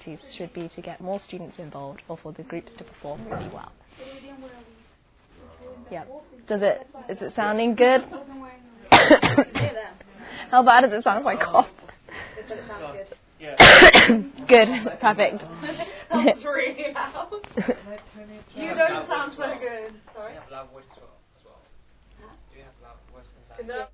priorities should be to get more students involved or for the groups to perform really well. Yeah. Is it sounding good? How bad does it sound if I cough? It sounds good. Yeah. Good. Perfect. That's really loud. You don't sound so good. Sorry. Do you have loud voice as well? Huh? Do you have loud voice sometimes? No.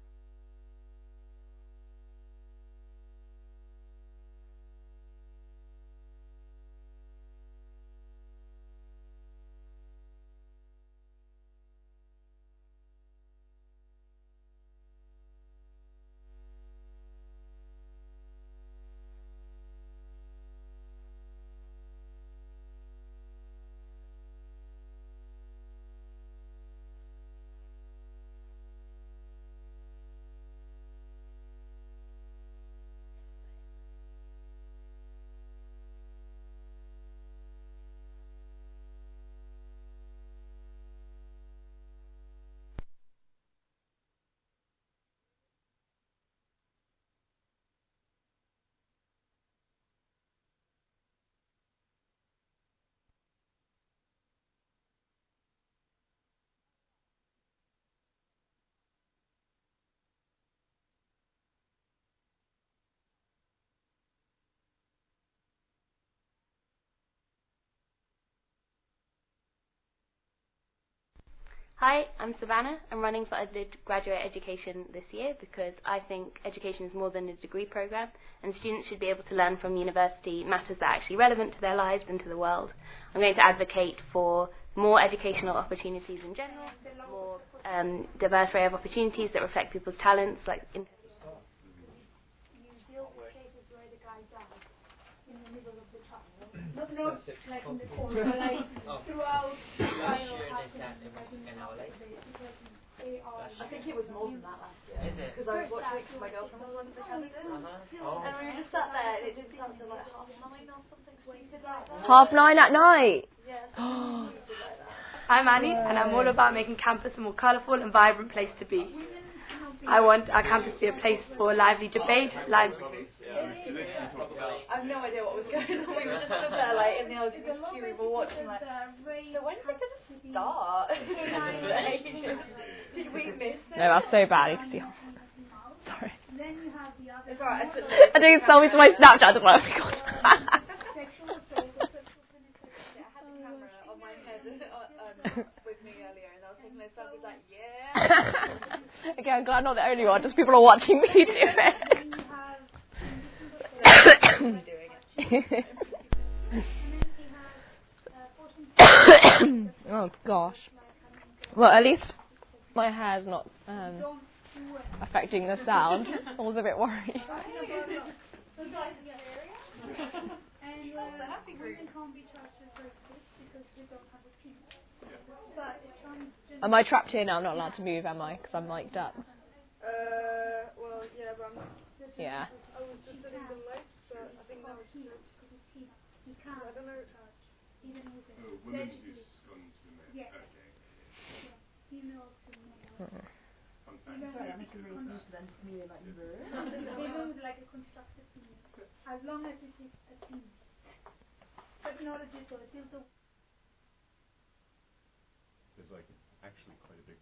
Hi, I'm Savannah. I'm running for Undergraduate Education this year because I think education is more than a degree programme and students should be able to learn from university matters that are actually relevant to their lives and to the world. I'm going to advocate for more educational opportunities in general, more diverse array of opportunities that reflect people's talents, like You deal with cases where the guy died in the middle of the trial. Not like in the court, but like throughout the trial happening. I think it was more than that last year. Is it? Because I was watching it because my girlfriend was one of the candidates. And we were just sat there and it didn't start until like 9:30 or something stupid like that. 9:30 at night? Yeah, something stupid like that. I'm Annie, and I'm all about making campus a more colourful and vibrant place to be. I want our campus to be a place for lively debate, I have no idea what was going on. We were just stood there like in the LGBTQ, we were watching like, so when's it going to start? Did we miss it? No, that's so bad. You can see. Sorry. It's alright, I think it's me to my Snapchat. Oh my god. I had the camera on my head with me earlier and I was taking those selfies like, yeah. Okay, I'm glad I'm not the only one. Just people are watching me do it. Oh gosh. Well, at least my hair's not affecting the sound. I was a bit worried. And women can't be charged with rape because they don't have a penis. But Am I trapped here now? I'm not allowed to move, am I? Because I'm mic'd up. Well, yeah, but I'm not. Yeah. I was just setting the lights, but I think that was good. I don't know. Women who's gone to men. Yeah. Okay. Female to male. Fun fact. Sorry, I'm making really sense to them to me like They don't like a constructed penis, as long as it is a penis. Technology for the filter. There's like actually quite a big.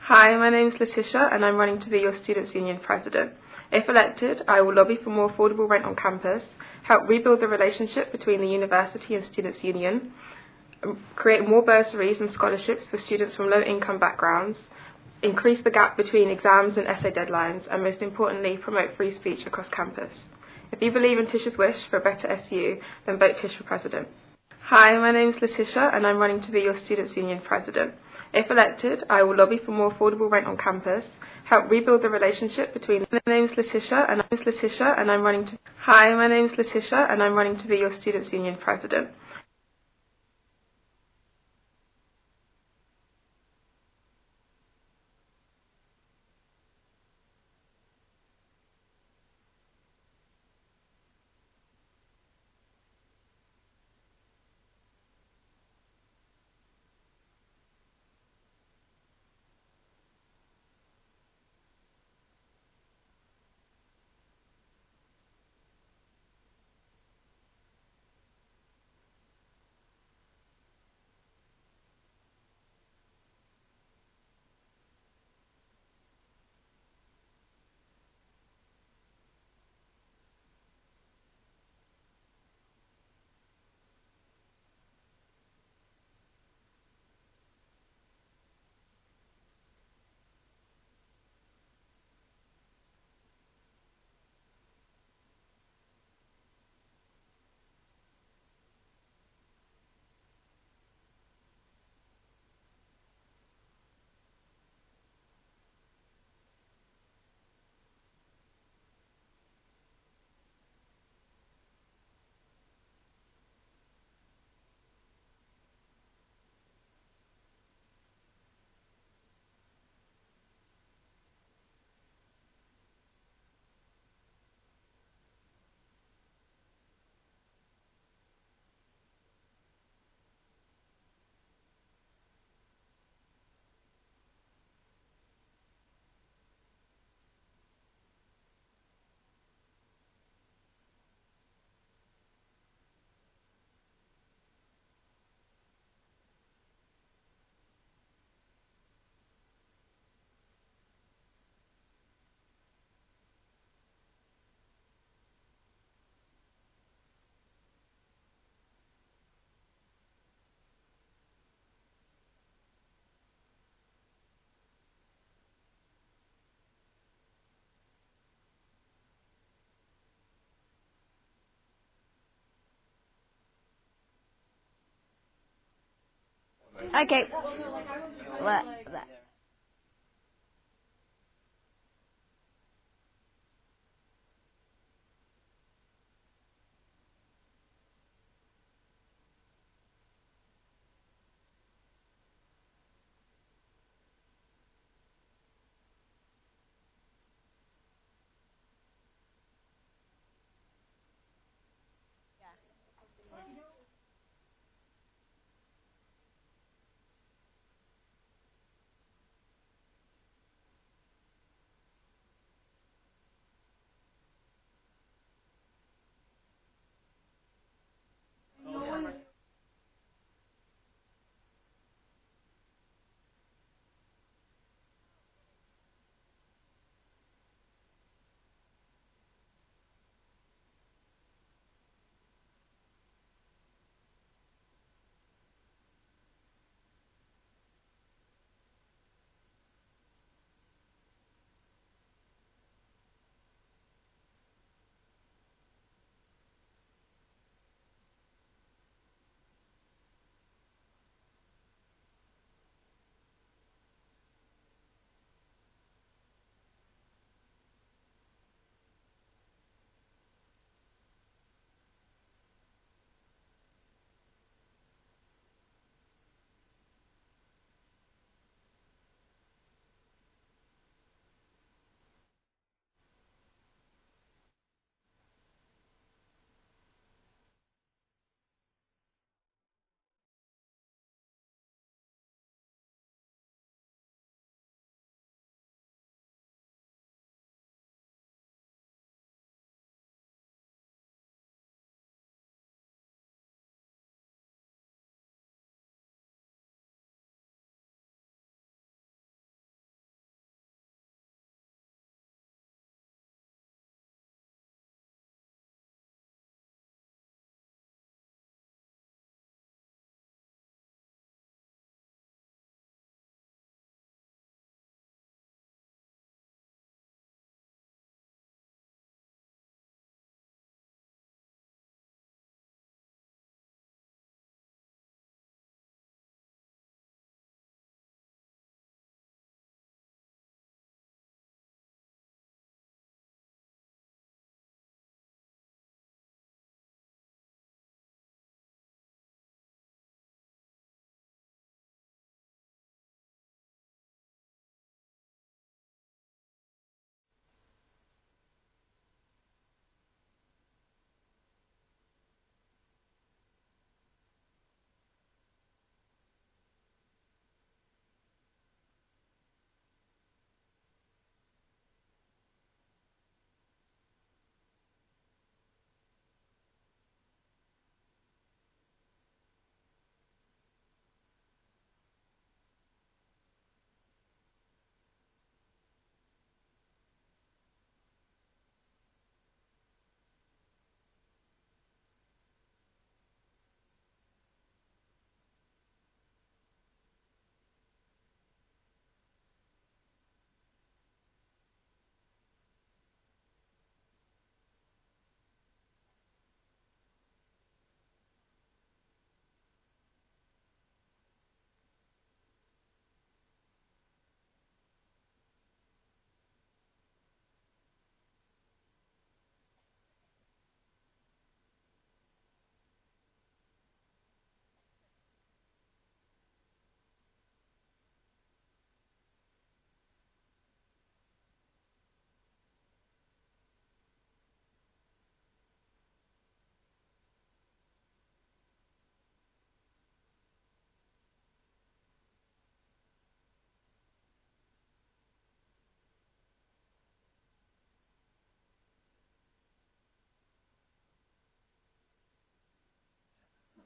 Hi, my name is Letitia and I'm running to be your Students' Union President. If elected, I will lobby for more affordable rent on campus, help rebuild the relationship between the university and Students' Union, create more bursaries and scholarships for students from low-income backgrounds, increase the gap between exams and essay deadlines, and most importantly, promote free speech across campus. If you believe in Tisha's wish for a better SU, then vote Tish for President. Hi, my name is Letitia and I'm running to be your Students' Union President. If elected, I will lobby for more affordable rent on campus, help rebuild the relationship between. My name is Letitia and I'm running to. Hi, my name is Letitia and I'm running to be your Students' Union President. Okay.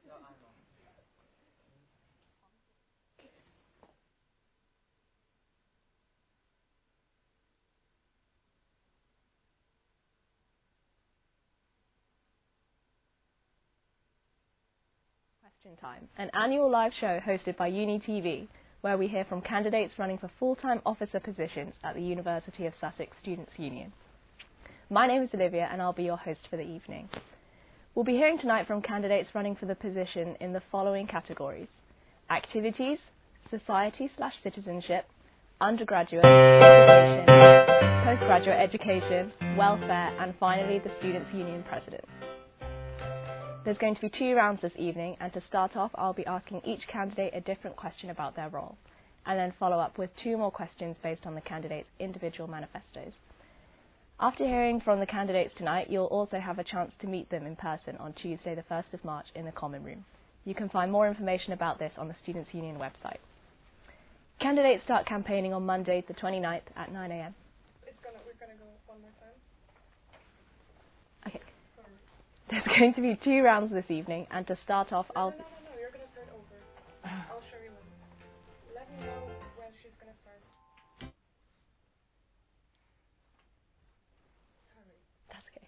Question Time, an annual live show hosted by Uni TV, where we hear from candidates running for full-time officer positions at the University of Sussex Students Union. My name is Olivia and I'll be your host for the evening. We'll be hearing tonight from candidates running for the position in the following categories: activities, society/citizenship, undergraduate education, postgraduate education, welfare, and finally the Students' Union President. There's going to be 2 rounds this evening, and to start off I'll be asking each candidate a different question about their role, and then follow up with 2 more questions based on the candidates' individual manifestos. After hearing from the candidates tonight, you'll also have a chance to meet them in person on Tuesday the 1st of March in the Common Room. You can find more information about this on the Students' Union website. Candidates start campaigning on Monday the 29th at 9 a.m. We're gonna go one more time. Okay. Sorry. There's going to be 2 rounds this evening, and to start off, No, you're gonna start over. I'll show you when. Let me know when she's gonna start. Sorry. That's okay.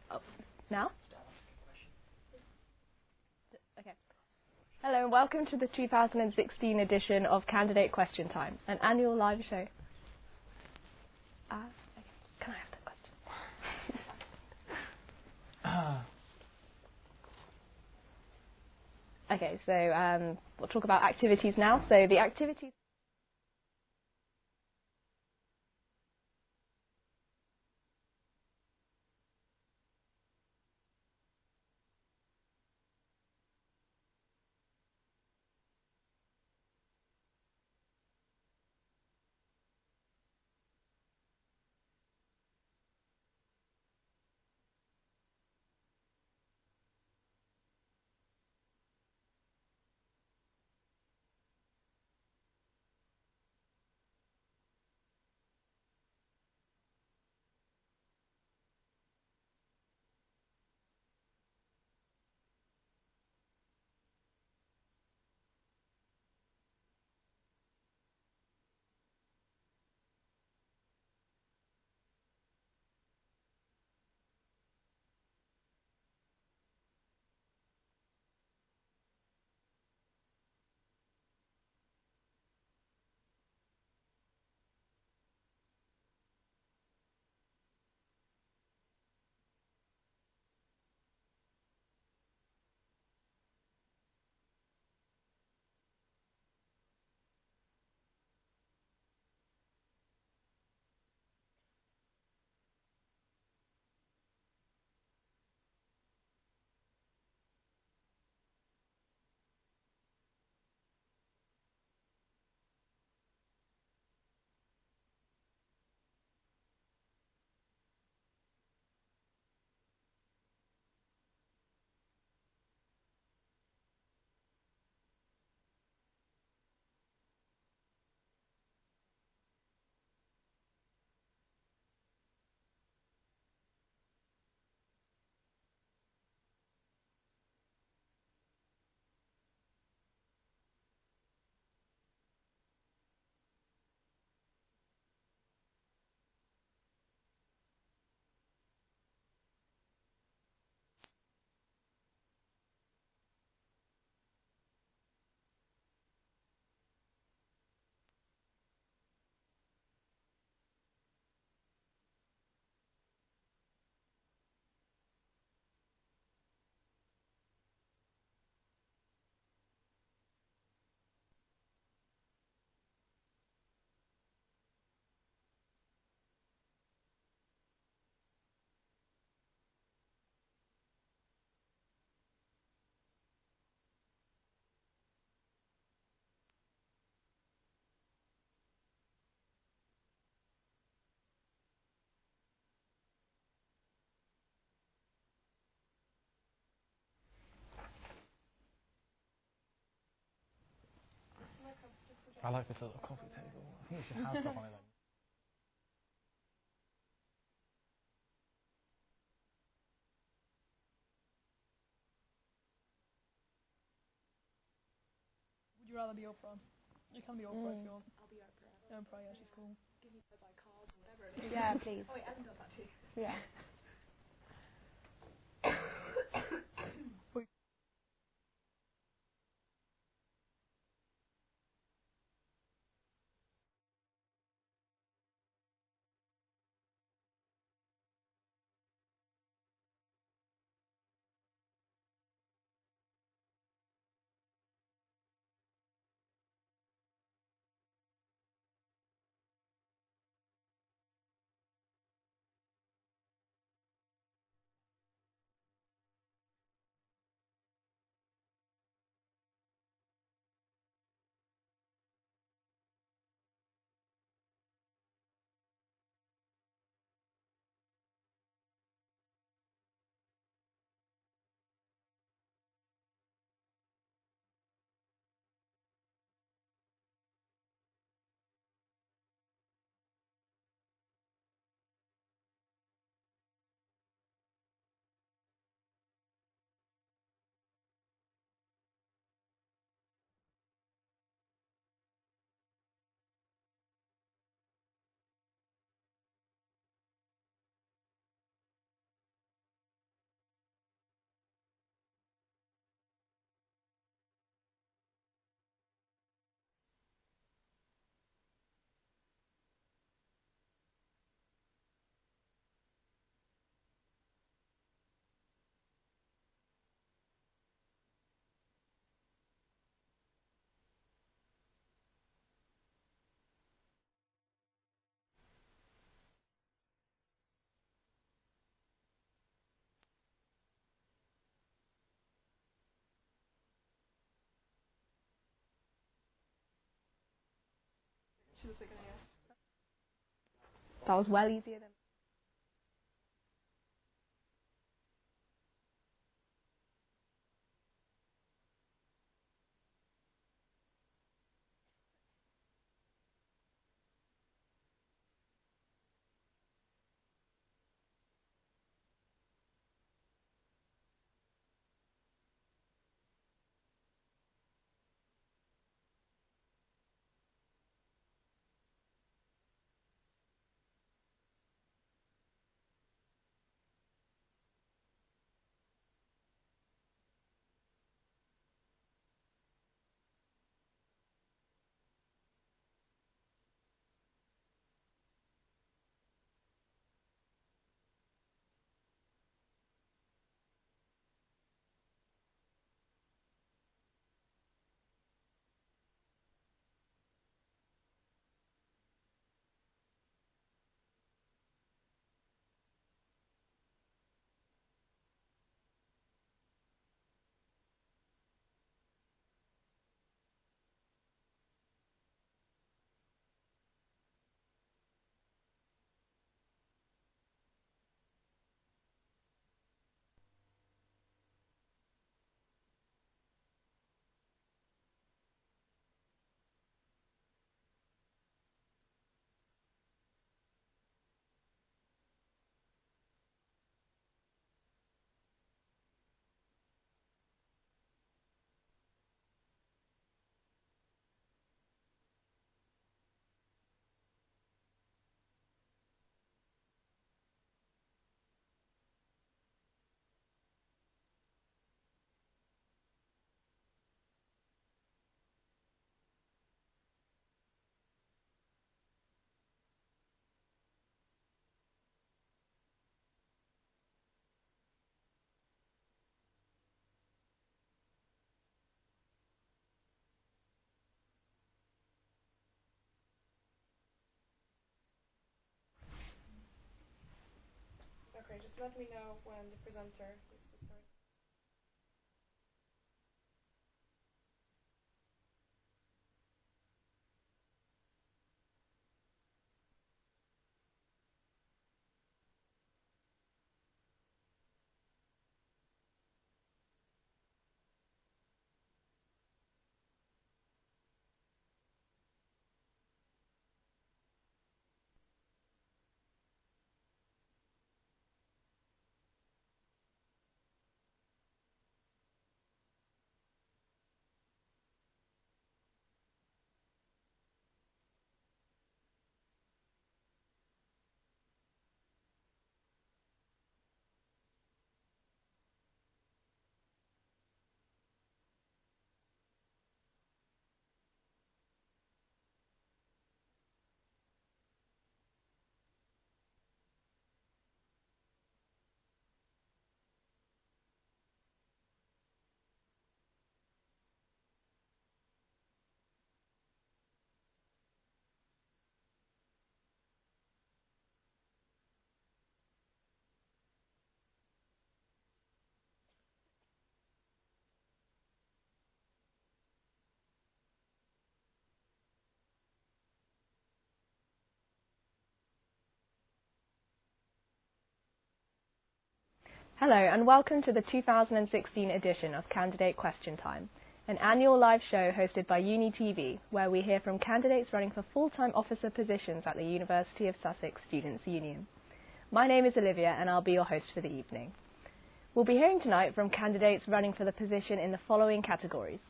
Oh, now? Okay. Hello and welcome to the 2016 edition of Candidate Question Time, an annual live show. Okay. Can I have that question? Okay, so we'll talk about activities now. So the activities... I like this little coffee table. I think we should have stuff on it then. Would you rather be Oprah? You can be Oprah if you want. I'll be Oprah. Oprah, yeah, she's cool. Give me my cards or whatever it is. Yeah, please. Oh wait, Ellen does that too. Yeah. She looks like an yes. That was well easier than... Okay, just let me know when the presenter is to start. Hello and welcome to the 2016 edition of Candidate Question Time, an annual live show hosted by Uni TV, where we hear from candidates running for full-time officer positions at the University of Sussex Student Union. My name is Olivia and I'll be your host for the evening. We'll be hearing tonight from candidates running for the position in the following categories: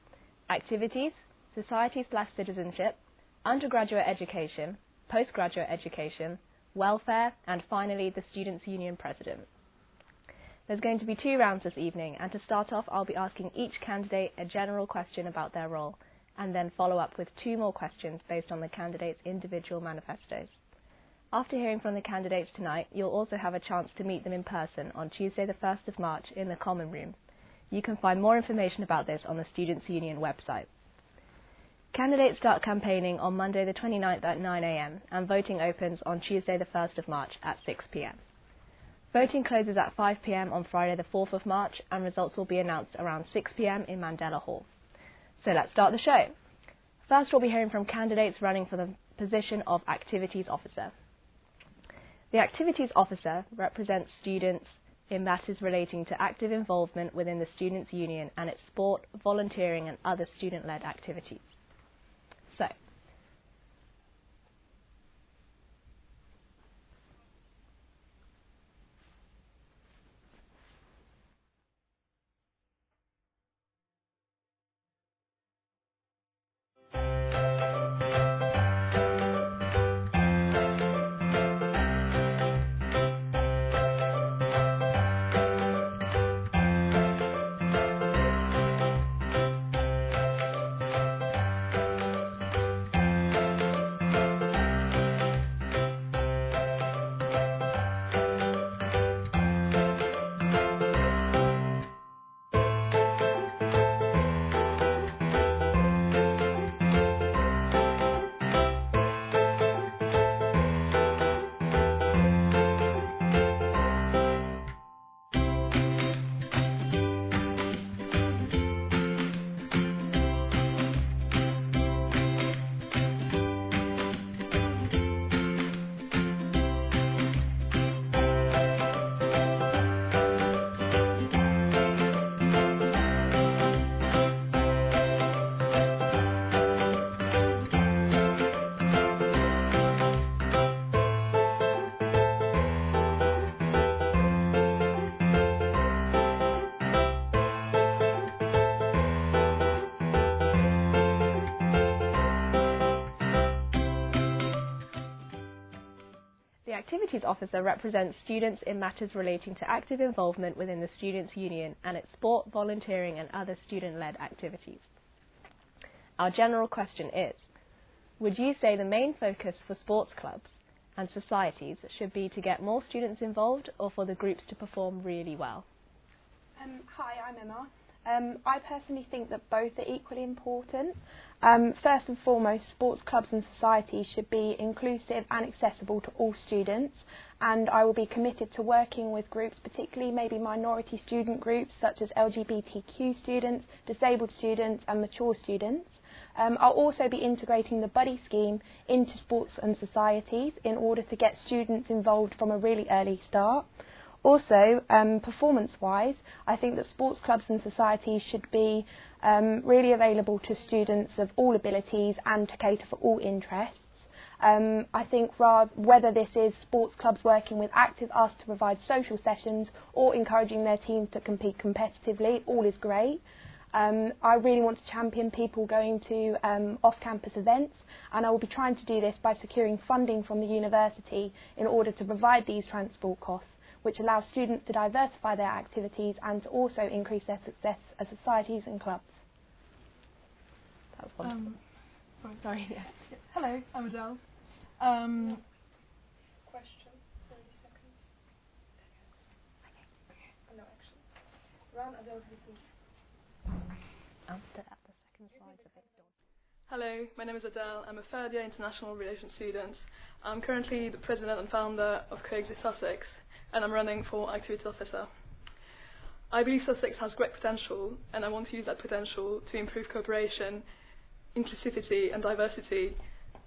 activities, society/citizenship, undergraduate education, postgraduate education, welfare, and finally the Students' Union President. There's going to be 2 rounds this evening, and to start off I'll be asking each candidate a general question about their role, and then follow up with 2 more questions based on the candidates' individual manifestos. After hearing from the candidates tonight, you'll also have a chance to meet them in person on Tuesday the 1st of March in the Common Room. You can find more information about this on the Students' Union website. Candidates start campaigning on Monday the 29th at 9 a.m, and voting opens on Tuesday the 1st of March at 6 p.m. Voting closes at 5 p.m. on Friday the 4th of March, and results will be announced around 6 p.m. in Mandela Hall. So let's start the show. First, we'll be hearing from candidates running for the position of Activities Officer. The Activities Officer represents students in matters relating to active involvement within the Students' Union and its sport, volunteering and other student-led activities. So, the Activities Officer represents students in matters relating to active involvement within the Students' Union and its sport, volunteering and other student-led activities. Our general question is, would you say the main focus for sports clubs and societies should be to get more students involved or for the groups to perform really well? Hi, I'm Emma. I personally think that both are equally important. First and foremost, sports clubs and societies should be inclusive and accessible to all students, and I will be committed to working with groups, particularly maybe minority student groups such as LGBTQ students, disabled students and mature students. I'll also be integrating the buddy scheme into sports and societies in order to get students involved from a really early start. Also, performance-wise, I think that sports clubs and societies should be really available to students of all abilities and to cater for all interests. I think whether this is sports clubs working with Active Us to provide social sessions or encouraging their teams to compete competitively, all is great. I really want to champion people going to off-campus events, and I will be trying to do this by securing funding from the university in order to provide these transport costs, which allows students to diversify their activities and to also increase their success as societies and clubs. That was wonderful. Sorry. Yeah. Hello, I'm Adele. Question, 30 seconds. No, actually. Round Adele's before. The second slide's a bit dodgy. Hello, my name is Adele. I'm a third year international relations student. I'm currently the president and founder of Coexist Sussex, and I'm running for Activities Officer. I believe Sussex has great potential, and I want to use that potential to improve cooperation, inclusivity and diversity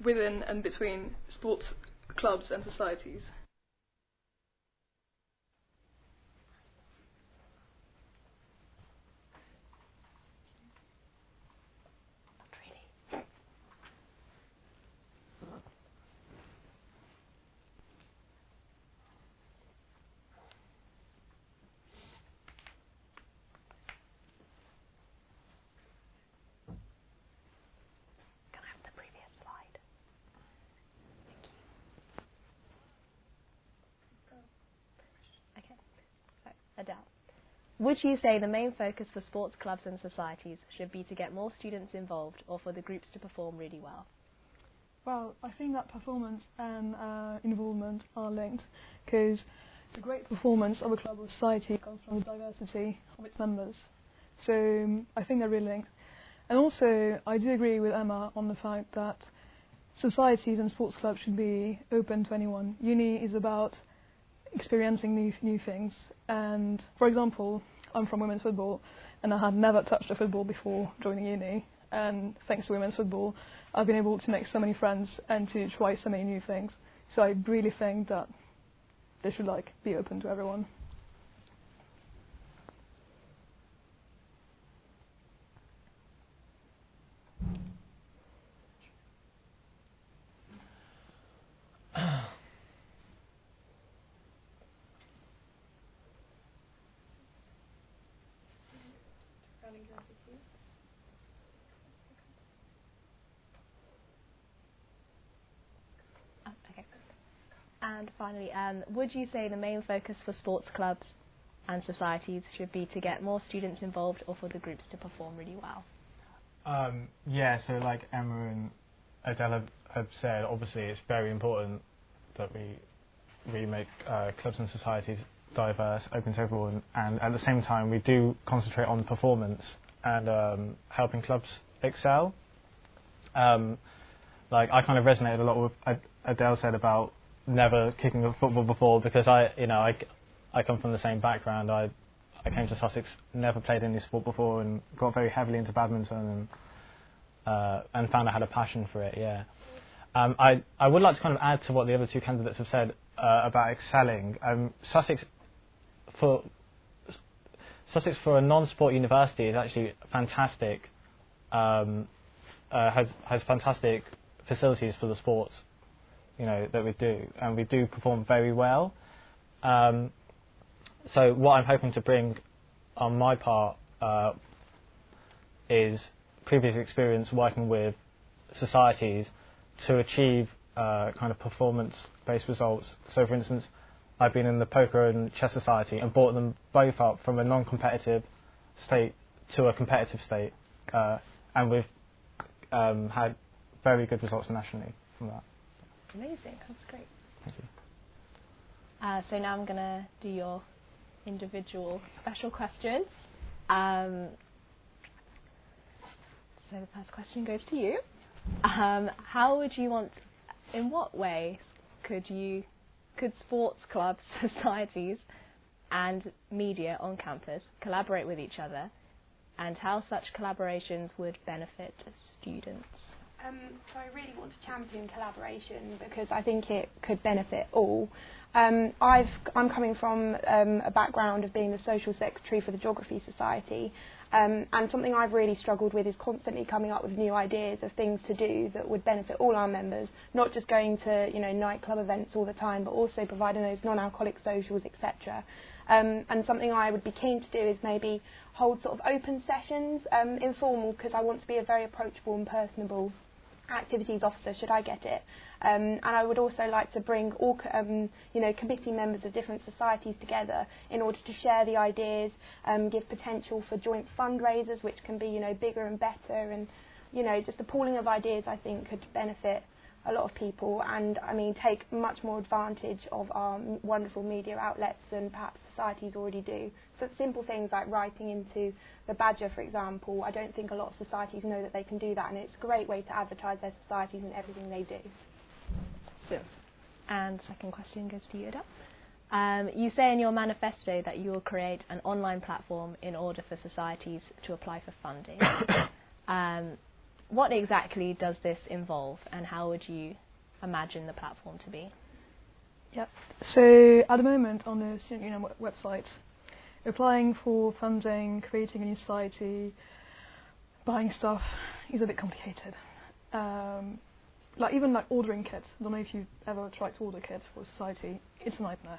within and between sports clubs and societies. Would you say the main focus for sports clubs and societies should be to get more students involved or for the groups to perform really well? Well, I think that performance and involvement are linked, because the great performance of a club or society comes from the diversity of its members. So I think they're really linked. And also, I do agree with Emma on the fact that societies and sports clubs should be open to anyone. Uni is about experiencing new things. And, for example, I'm from women's football, and I had never touched a football before joining uni. And thanks to women's football, I've been able to make so many friends and to try so many new things. So I really think that they should be open to everyone. Okay. And finally, would you say the main focus for sports clubs and societies should be to get more students involved or for the groups to perform really well? Yeah, so like Emma and Adele have said, obviously it's very important that we make clubs and societies diverse, open to everyone, and at the same time we do concentrate on performance and helping clubs excel. I kind of resonated a lot with Adele said about never kicking a football before, because I come from the same background. I came to Sussex, never played any sport before, and got very heavily into badminton and found I had a passion for it. Yeah. I would like to kind of add to what the other two candidates have said about excelling. Sussex for a non-sport university is actually fantastic. Has fantastic facilities for the sports, that we do, and we do perform very well. So what I'm hoping to bring on my part is previous experience working with societies to achieve kind of performance-based results. So, for instance, I've been in the poker and chess society and brought them both up from a non-competitive state to a competitive state, and we've had very good results nationally from that. Amazing, that's great. Thank you. So now I'm going to do your individual special questions. So the first question goes to you. How would you want, in what ways could sports clubs, societies and media on campus collaborate with each other, and how such collaborations would benefit students? So I really want to champion collaboration because I think it could benefit all. I'm coming from a background of being the social secretary for the Geography Society, and something I've really struggled with is constantly coming up with new ideas of things to do that would benefit all our members, not just going to nightclub events all the time, but also providing those non-alcoholic socials, etc. And something I would be keen to do is maybe hold sort of open sessions, informal, because I want to be a very approachable and personable activities officer, should I get it. And I would also like to bring all committee members of different societies together in order to share the ideas, give potential for joint fundraisers which can be bigger and better, and just the pooling of ideas I think could benefit a lot of people, and take much more advantage of our wonderful media outlets than perhaps societies already do. So simple things like writing into the Badger, for example, I don't think a lot of societies know that they can do that, and it's a great way to advertise their societies and everything they do. And second question goes to you, Adele. You say in your manifesto that you will create an online platform in order for societies to apply for funding. What exactly does this involve, and how would you imagine the platform to be? Yep. So at the moment on the Student Union website, applying for funding, creating a new society, buying stuff is a bit complicated. Even ordering kits. I don't know if you've ever tried to order kits for a society. It's a nightmare.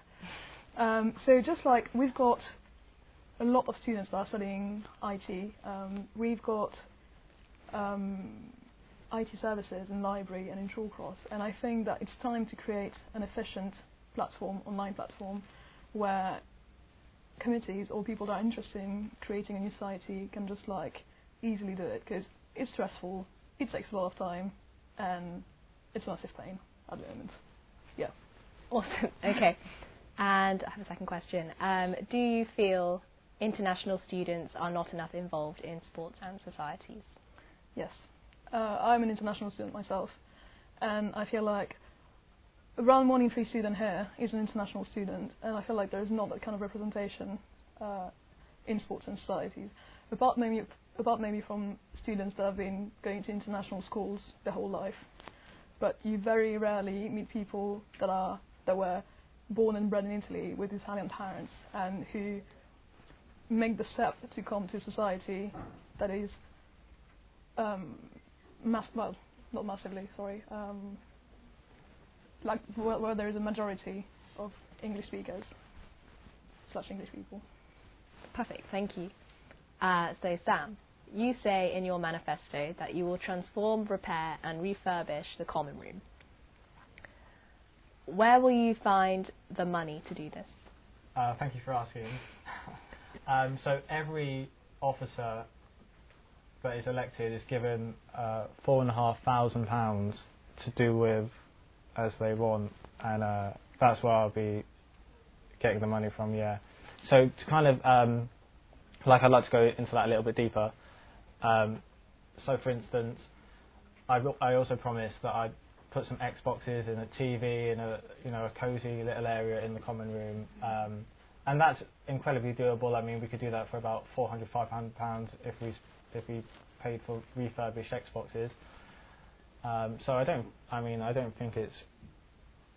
So just we've got a lot of students that are studying IT. We've got IT services in library and in Shawcross, and I think that it's time to create an efficient platform, online platform, where committees or people that are interested in creating a new society can just like easily do it, because it's stressful, it takes a lot of time, and it's massive pain at the moment. Yeah. Awesome. Okay. And I have a second question. Do you feel international students are not enough involved in sports and societies? Yes. I'm an international student myself, and I feel like around 1 in 3 student here is an international student, and I feel like there is not that kind of representation in sports and societies, apart maybe from students that have been going to international schools their whole life. But you very rarely meet people that were born and bred in Italy with Italian parents and who make the step to come to a society that is well, not massively, sorry, like where there is a majority of English speakers / English people. Perfect, thank you. So Sam, you say in your manifesto that you will transform, repair and refurbish the common room. Where will you find the money to do this? Thank you for asking. So every officer that is elected is given £4,500 to do with as they want, and that's where I'll be getting the money from, yeah. So to kind of, I'd like to go into that a little bit deeper. So for instance, I also promised that I'd put some Xboxes and a TV and a cosy little area in the common room, and that's incredibly doable. I mean, we could do that for about £400–500 if we paid for refurbished Xboxes. So I don't think it's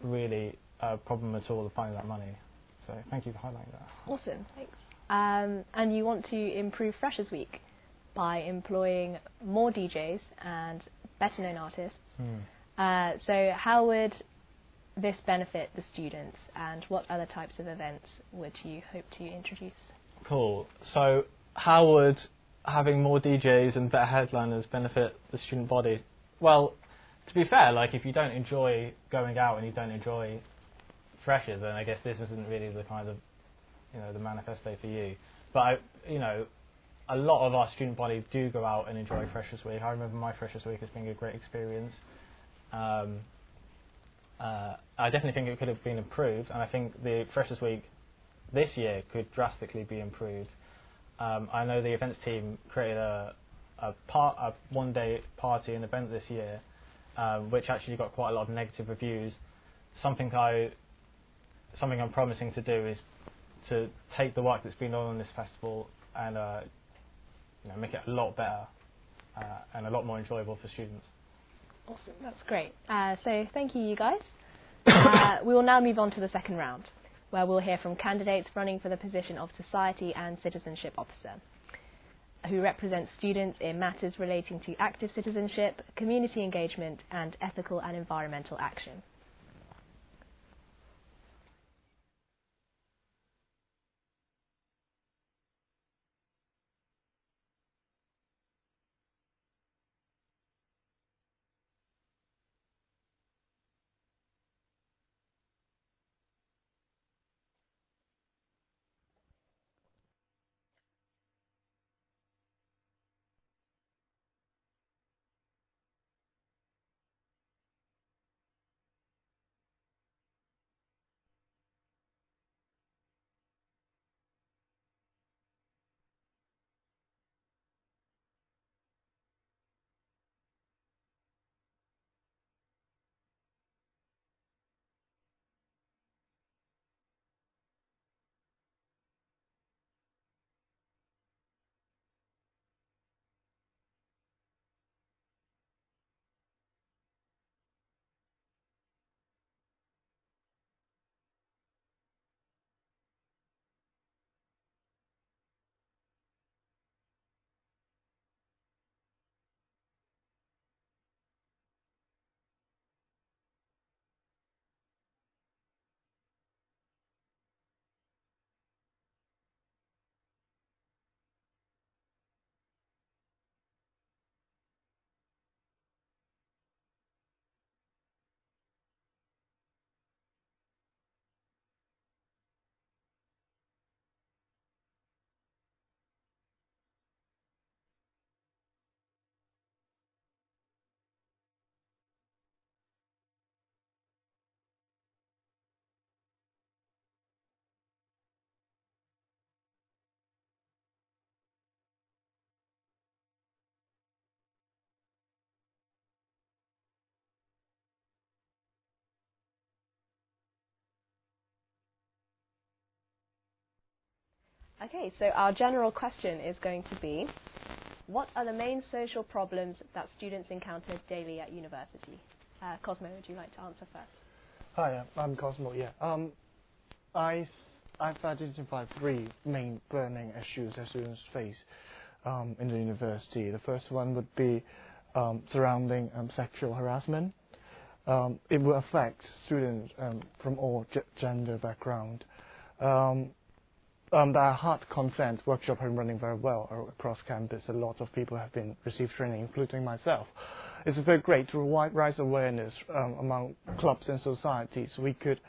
really a problem at all of finding that money. So thank you for highlighting that. Awesome, thanks. And you want to improve Freshers Week by employing more DJs and better known artists. So how would this benefit the students, and what other types of events would you hope to introduce? Cool. So how would having more DJs and better headliners benefit the student body? Well, to be fair, like if you don't enjoy going out and you don't enjoy Freshers, then I guess this isn't really the kind of, the manifesto for you. But a lot of our student body do go out and enjoy Freshers Week. I remember my Freshers Week as being a great experience. I definitely think it could have been improved, and I think the Freshers Week this year could drastically be improved. I know the events team created a one-day party and event this year, which actually got quite a lot of negative reviews. Something I'm promising to do is to take the work that's been done on this festival and make it a lot better and a lot more enjoyable for students. Awesome, that's great. So thank you guys. We will now move on to the second round, where we'll hear from candidates running for the position of Society and Citizenship Officer, who represent students in matters relating to active citizenship, community engagement and ethical and environmental action. Okay, so our general question is going to be, what are the main social problems that students encounter daily at university? Cosmo, would you like to answer first? Hi, I'm Cosmo. Yeah. I've identified three main burning issues that students face in the university. The first one would be surrounding sexual harassment. It will affect students from all gender background. The heart consent workshop has been running very well across campus. A lot of people have been received training, including myself. It's very great to raise awareness among clubs and societies. We could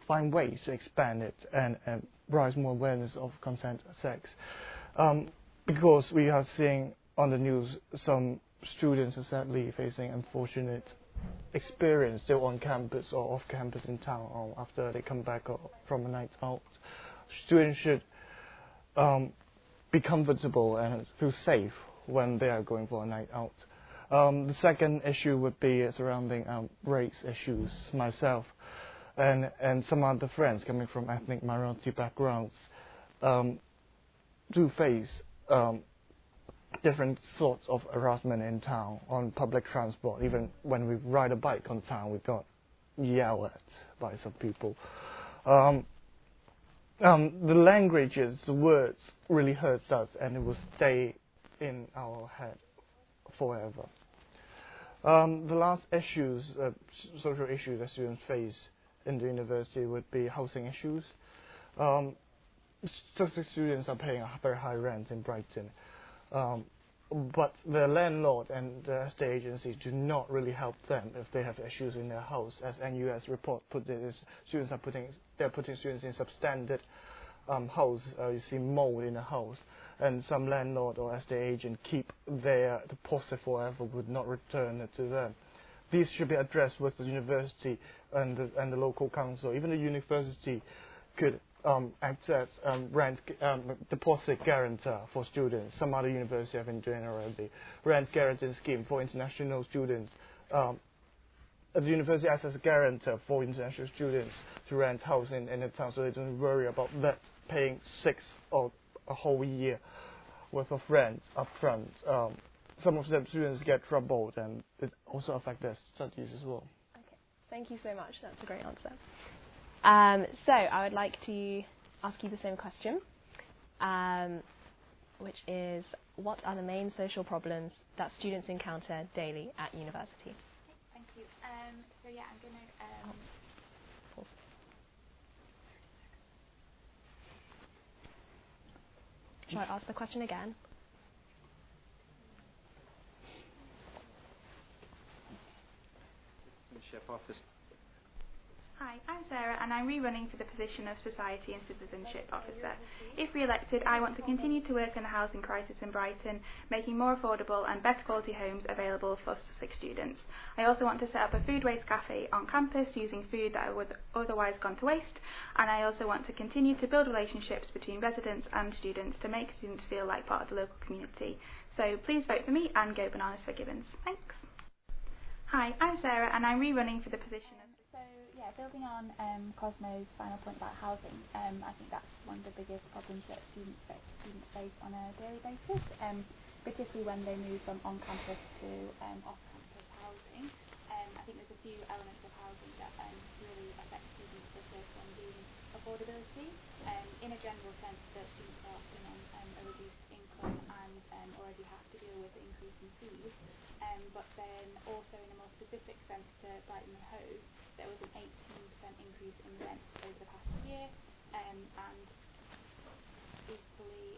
find ways to expand it and raise more awareness of consent sex. Because we are seeing on the news some students are sadly facing unfortunate experience still on campus or off campus in town or after they come back from a night out. Students should be comfortable and feel safe when they are going for a night out. The second issue would be surrounding race issues. Myself and some other friends coming from ethnic minority backgrounds do face different sorts of harassment in town on public transport. Even when we ride a bike on town, we got yelled at by some people. The languages, the words really hurts us, and it will stay in our head forever. The last issues, social issues that students face in the university would be housing issues. Sussex students are paying a very high rent in Brighton, but the landlord and the estate agency do not really help them if they have issues in their house. As NUS report put it, they're putting students in substandard house. You see mold in the house, and some landlord or estate agent keep their deposit forever, would not return it to them. These should be addressed with the university and the local council. Even the university could act as rent deposit guarantor for students. Some other universities have been doing already. Rent guarantee scheme for international students. The university acts as a guarantor for international students to rent house in the town, so they don't worry about that paying 6 or a whole year worth of rent up front. Some of them students get troubled, and it also affects their studies as well. Okay, thank you so much. That's a great answer. So I would like to ask you the same question, which is, what are the main social problems that students encounter daily at university? Thank you. So yeah, I'm going to... Shall I ask the question again? Citizenship officer. Hi, I'm Sarah and I'm rerunning for the position of Society and Citizenship Officer. If re-elected, I want to continue to work in the housing crisis in Brighton, making more affordable and better quality homes available for Sussex students. I also want to set up a food waste cafe on campus using food that would otherwise gone to waste, and I also want to continue to build relationships between residents and students to make students feel like part of the local community. So please vote for me and go bananas for Gibbons. Thanks. Hi, I'm Sarah and I'm rerunning for the position of... Yeah, building on Cosmo's final point about housing, I think that's one of the biggest problems that students face on a daily basis, particularly when they move from on-campus to off-campus housing. I think there's a few elements of housing that really affect students, the first one being affordability. In a general sense, that students are often on a reduced income and already have to deal with the increase in fees. But then also in a more specific sense to Brighton and Hove, there was an 18% increase in rent over the past year, and equally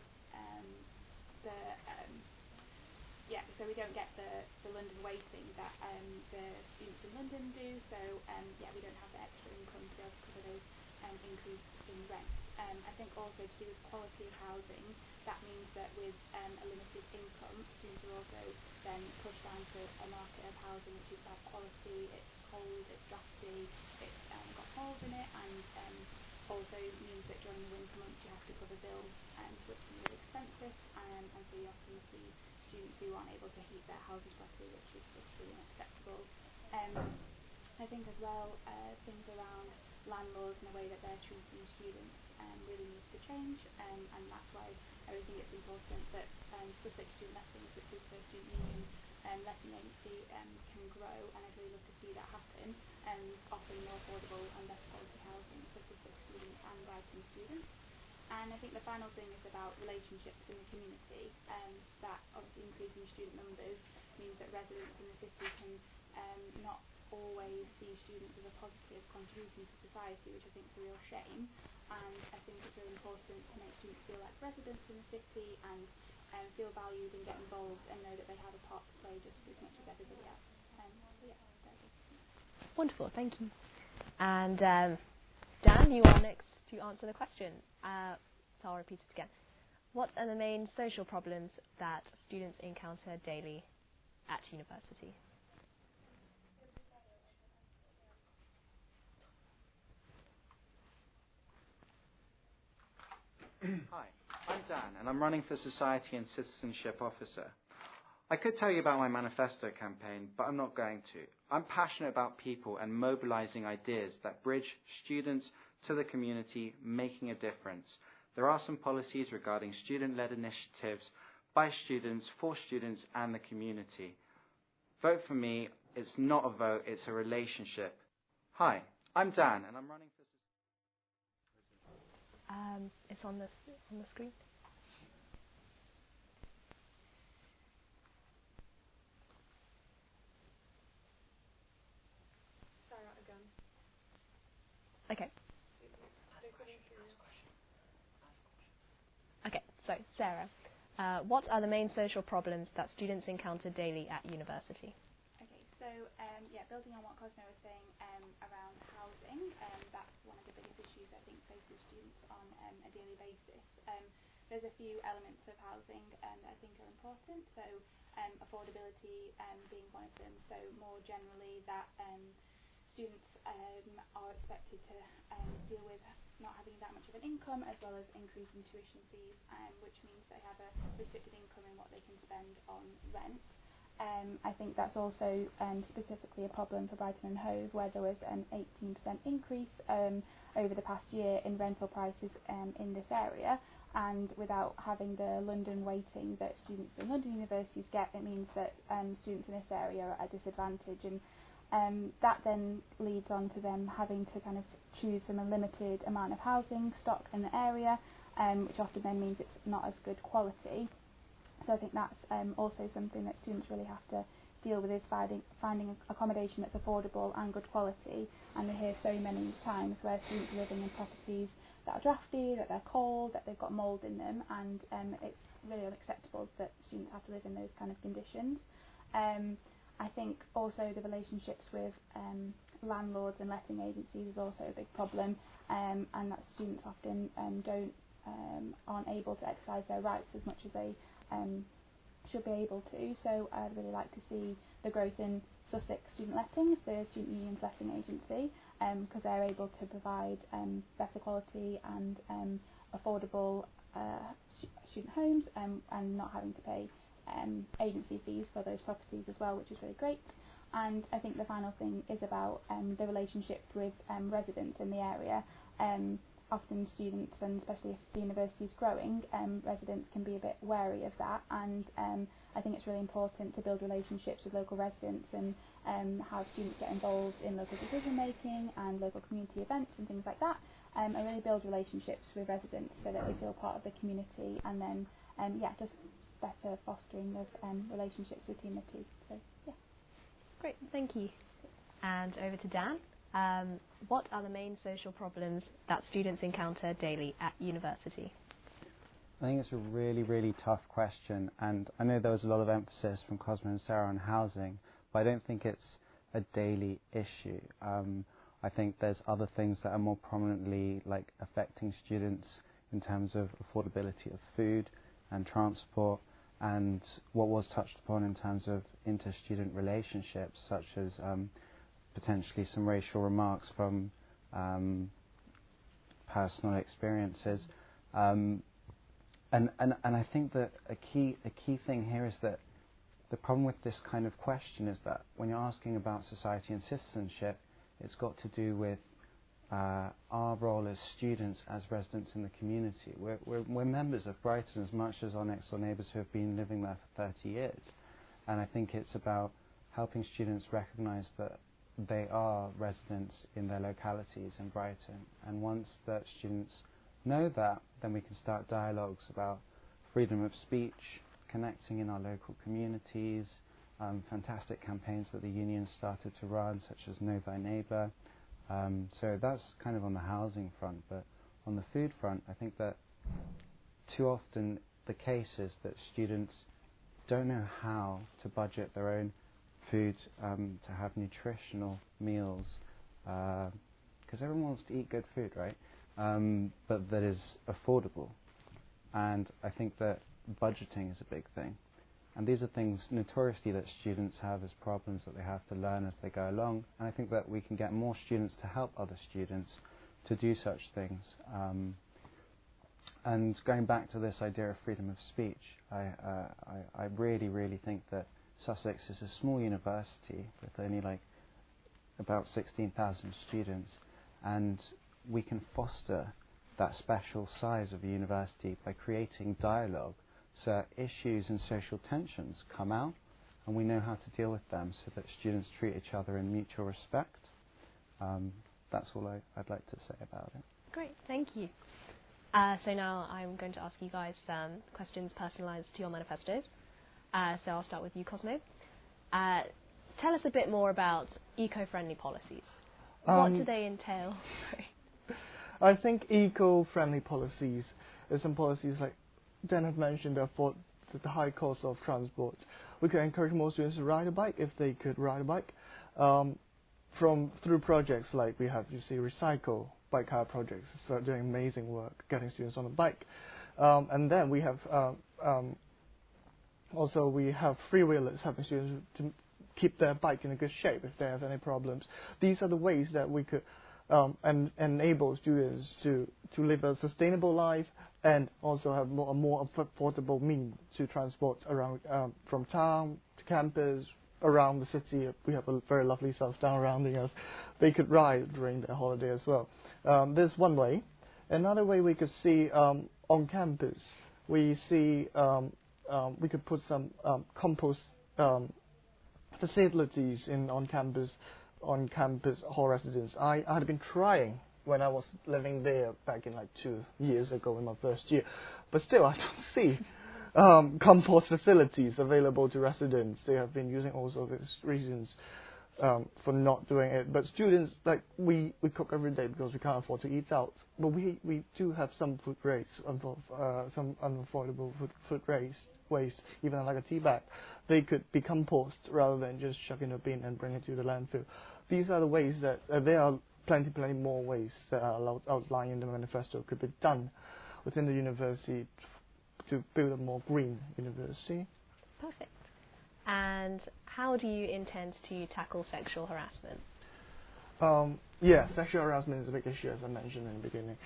so we don't get the London weighting that the students in London do, so we don't have the extra income to be able to cover those increase in rent. I think also to do with quality of housing, that means that with a limited income, students are also then pushed down to a market of housing which is bad quality, it's cold, it's drafty, it's got holes in it, and also means that during the winter months you have to cover bills, which can be really expensive, and so you often see students who aren't able to heat their houses properly, which is just really unacceptable. I think as well things around landlords and the way that they're treating students really needs to change, and that's why I really think it's important that Sussex Student Lettings, which is the student union letting agency, can grow, and I'd really love to see that happen, offering more affordable and better quality housing for Sussex students and Brighton students. And I think the final thing is about relationships in the community, that obviously increasing student numbers means that residents in the city can not always see students as a positive contribution to society, which I think is a real shame. And I think it's really important to make students feel like residents in the city and feel valued and get involved and know that they have a part to play just as much as everybody else. So yeah, very good. Wonderful, thank you. And Dan, you are next to answer the question. So I'll repeat it again. What are the main social problems that students encounter daily at university? Hi, I'm Dan, and I'm running for Society and Citizenship Officer. I could tell you about my manifesto campaign, but I'm not going to. I'm passionate about people and mobilizing ideas that bridge students to the community, making a difference. There are some policies regarding student-led initiatives by students, for students, and the community. Vote for me. It's not a vote, it's a relationship. Hi, I'm Dan, and I'm running for... It's on the screen. Sarah again. Okay. Okay, so Sarah, what are the main social problems that students encounter daily at university? Okay, so building on what Cosmo was saying around housing, that's one of the biggest issues I think faces students on a daily basis. There's a few elements of housing that I think are important, so affordability being one of them, so more generally that students are expected to deal with not having that much of an income, as well as increasing tuition fees, which means they have a restricted income in what they can spend on rent. I think that's also specifically a problem for Brighton and Hove, where there was an 18% increase over the past year in rental prices in this area, and without having the London weighting that students in London universities get, it means that students in this area are at a disadvantage, and that then leads on to them having to kind of choose from a limited amount of housing stock in the area, which often then means it's not as good quality. So I think that's also something that students really have to deal with, is finding accommodation that's affordable and good quality. And we hear so many times where students are living in properties that are drafty, that they're cold, that they've got mould in them, and it's really unacceptable that students have to live in those kind of conditions. I think also the relationships with landlords and letting agencies is also a big problem, and that students often aren't able to exercise their rights as much as they should be able to. So I'd really like to see the growth in Sussex Student Lettings, the student union's letting agency, because they're able to provide better quality and affordable student homes, and not having to pay agency fees for those properties as well, which is really great. And I think the final thing is about the relationship with residents in the area. Often students, and especially if the university is growing, residents can be a bit wary of that, and I think it's really important to build relationships with local residents and have students get involved in local decision making and local community events and things like that, and really build relationships with residents so that they feel part of the community, and then just better fostering of relationships between the two. So yeah. Great, thank you. And over to Dan. What are the main social problems that students encounter daily at university? I think it's a really, really tough question, and I know there was a lot of emphasis from Cosmo and Sarah on housing, but I don't think it's a daily issue. I think there's other things that are more prominently affecting students in terms of affordability of food and transport, and what was touched upon in terms of inter-student relationships, such as potentially some racial remarks from personal experiences, and I think that a key thing here is that the problem with this kind of question is that when you're asking about society and citizenship, it's got to do with our role as students, as residents in the community. We're members of Brighton as much as our next door neighbours who have been living there for 30 years. And I think it's about helping students recognise that they are residents in their localities in Brighton. And once that students know that, then we can start dialogues about freedom of speech, connecting in our local communities, fantastic campaigns that the union started to run, such as Know Thy Neighbour. So that's kind of on the housing front, but on the food front, I think that too often the case is that students don't know how to budget their own food to have nutritional meals, because everyone wants to eat good food, right? But that is affordable. And I think that budgeting is a big thing. And these are things notoriously that students have as problems that they have to learn as they go along. And I think that we can get more students to help other students to do such things. And going back to this idea of freedom of speech, I really, really think that Sussex is a small university with only like about 16,000 students, and we can foster that special size of a university by creating dialogue so issues and social tensions come out and we know how to deal with them so that students treat each other in mutual respect. That's all I'd like to say about it. Great, thank you. So now I'm going to ask you guys questions personalised to your manifestos. So I'll start with you, Cosmo. Tell us a bit more about eco-friendly policies. What do they entail? I think eco-friendly policies are some policies like Dan have mentioned that for the high cost of transport. We could encourage more students to ride a bike if they could ride a bike. Through projects like we have, you see, Recycle bike hire projects, so doing amazing work getting students on a bike. And then we have also we have freewheelers helping students to keep their bike in a good shape if they have any problems. These are the ways that we could enable students to live a sustainable life and also have a more affordable means to transport around from town to campus, around the city. We have a very lovely South Down surrounding us. They could ride during their holiday as well. There's one way. Another way we could see on campus, we see we could put some compost facilities on campus hall residence. I had been trying when I was living there back in like 2 years ago in my first year, but still I don't see compost facilities available to residents. They have been using all sorts of reasons for not doing it. But students, like we cook every day because we can't afford to eat out. But we do have some food waste, some unaffordable food waste, even like a tea bag. They could be compost rather than just chuck in a bin and bring it to the landfill. These are the ways that there are plenty more ways that are outlined in the manifesto could be done within the university to build a more green university. Perfect. And how do you intend to tackle sexual harassment? Yeah, sexual harassment is a big issue, as I mentioned in the beginning.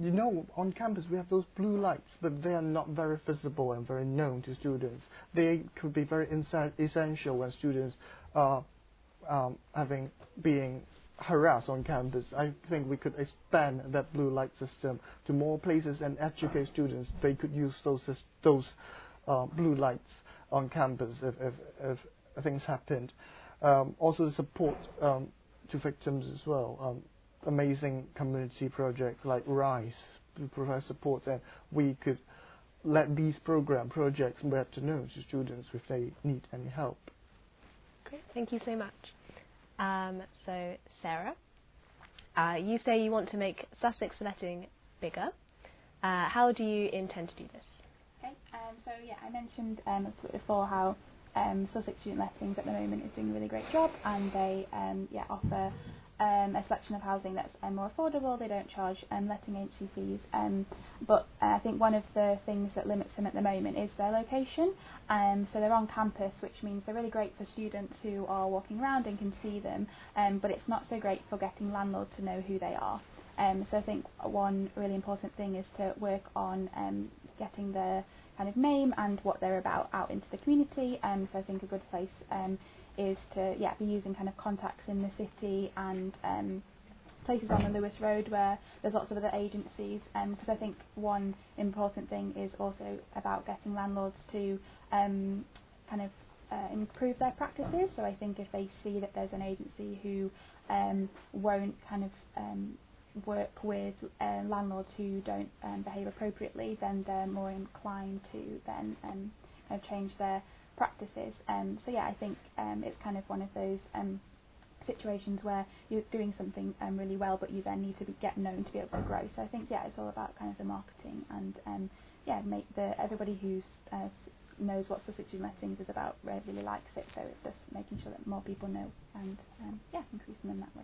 You know, on campus we have those blue lights, but they are not very visible and very known to students. They could be very essential when students are being harassed on campus. I think we could expand that blue light system to more places and educate students. They could use those blue lights on campus if things happened. Also, support to victims as well. Amazing community projects like RISE to provide support, and we could let these projects get to know to students if they need any help. Great, thank you so much. So, Sarah, you say you want to make Sussex letting bigger. How do you intend to do this? Okay, so yeah, I mentioned before how Sussex Student Lettings at the moment is doing a really great job, and they offer a selection of housing that's more affordable. They don't charge letting agency fees, but I think one of the things that limits them at the moment is their location. So they're on campus, which means they're really great for students who are walking around and can see them, but it's not so great for getting landlords to know who they are. So I think one really important thing is to work on getting their kind of name and what they're about out into the community. So I think a good place is to be using kind of contacts in the city and places on the Lewis Road where there's lots of other agencies, because I think one important thing is also about getting landlords to improve their practices. So I think if they see that there's an agency who won't work with landlords who don't behave appropriately, then they're more inclined to then change their practices. So yeah, I think it's kind of one of those situations where you're doing something really well, but you then need to get known to be able to grow. So I think it's all about kind of the marketing and make everybody who knows what Sussex Student Lettings is about really likes it. So it's just making sure that more people know and increasing them that way.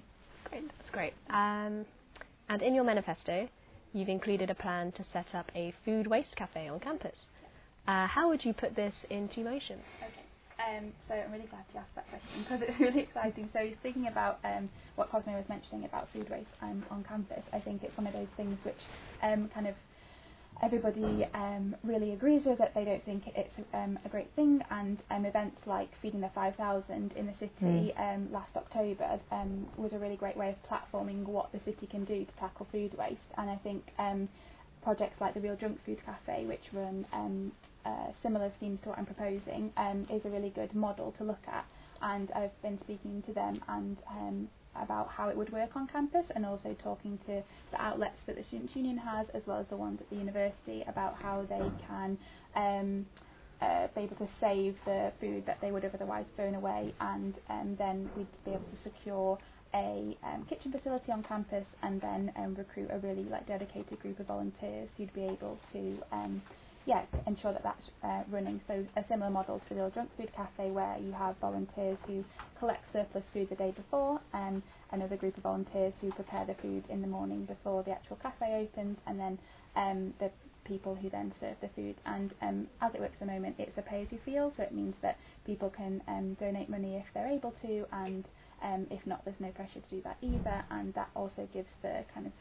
Great, that's great. And in your manifesto, you've included a plan to set up a food waste cafe on campus. How would you put this into motion? Okay. So I'm really glad you asked that question because it's really exciting. So speaking about what Cosmo was mentioning about food waste on campus, I think it's one of those things which kind of everybody really agrees with, that they don't think it's a great thing, and events like Feeding the 5,000 in the city last October was a really great way of platforming what the city can do to tackle food waste. And I think projects like the Real Junk Food Cafe, which run similar schemes to what I'm proposing, is a really good model to look at. And I've been speaking to them and about how it would work on campus, and also talking to the outlets that the Student Union has, as well as the ones at the university, about how they can be able to save the food that they would have otherwise thrown away, and then we'd be able to secure a kitchen facility on campus, and then recruit a really dedicated group of volunteers who'd be able to ensure that that's running. So a similar model to the Real Junk Food Cafe, where you have volunteers who collect surplus food the day before, and another group of volunteers who prepare the food in the morning before the actual cafe opens, and then the people who then serve the food. And as it works at the moment, it's a pay-as-you-feel, so it means that people can donate money if they're able to, and if not, there's no pressure to do that either. And that also gives the kind of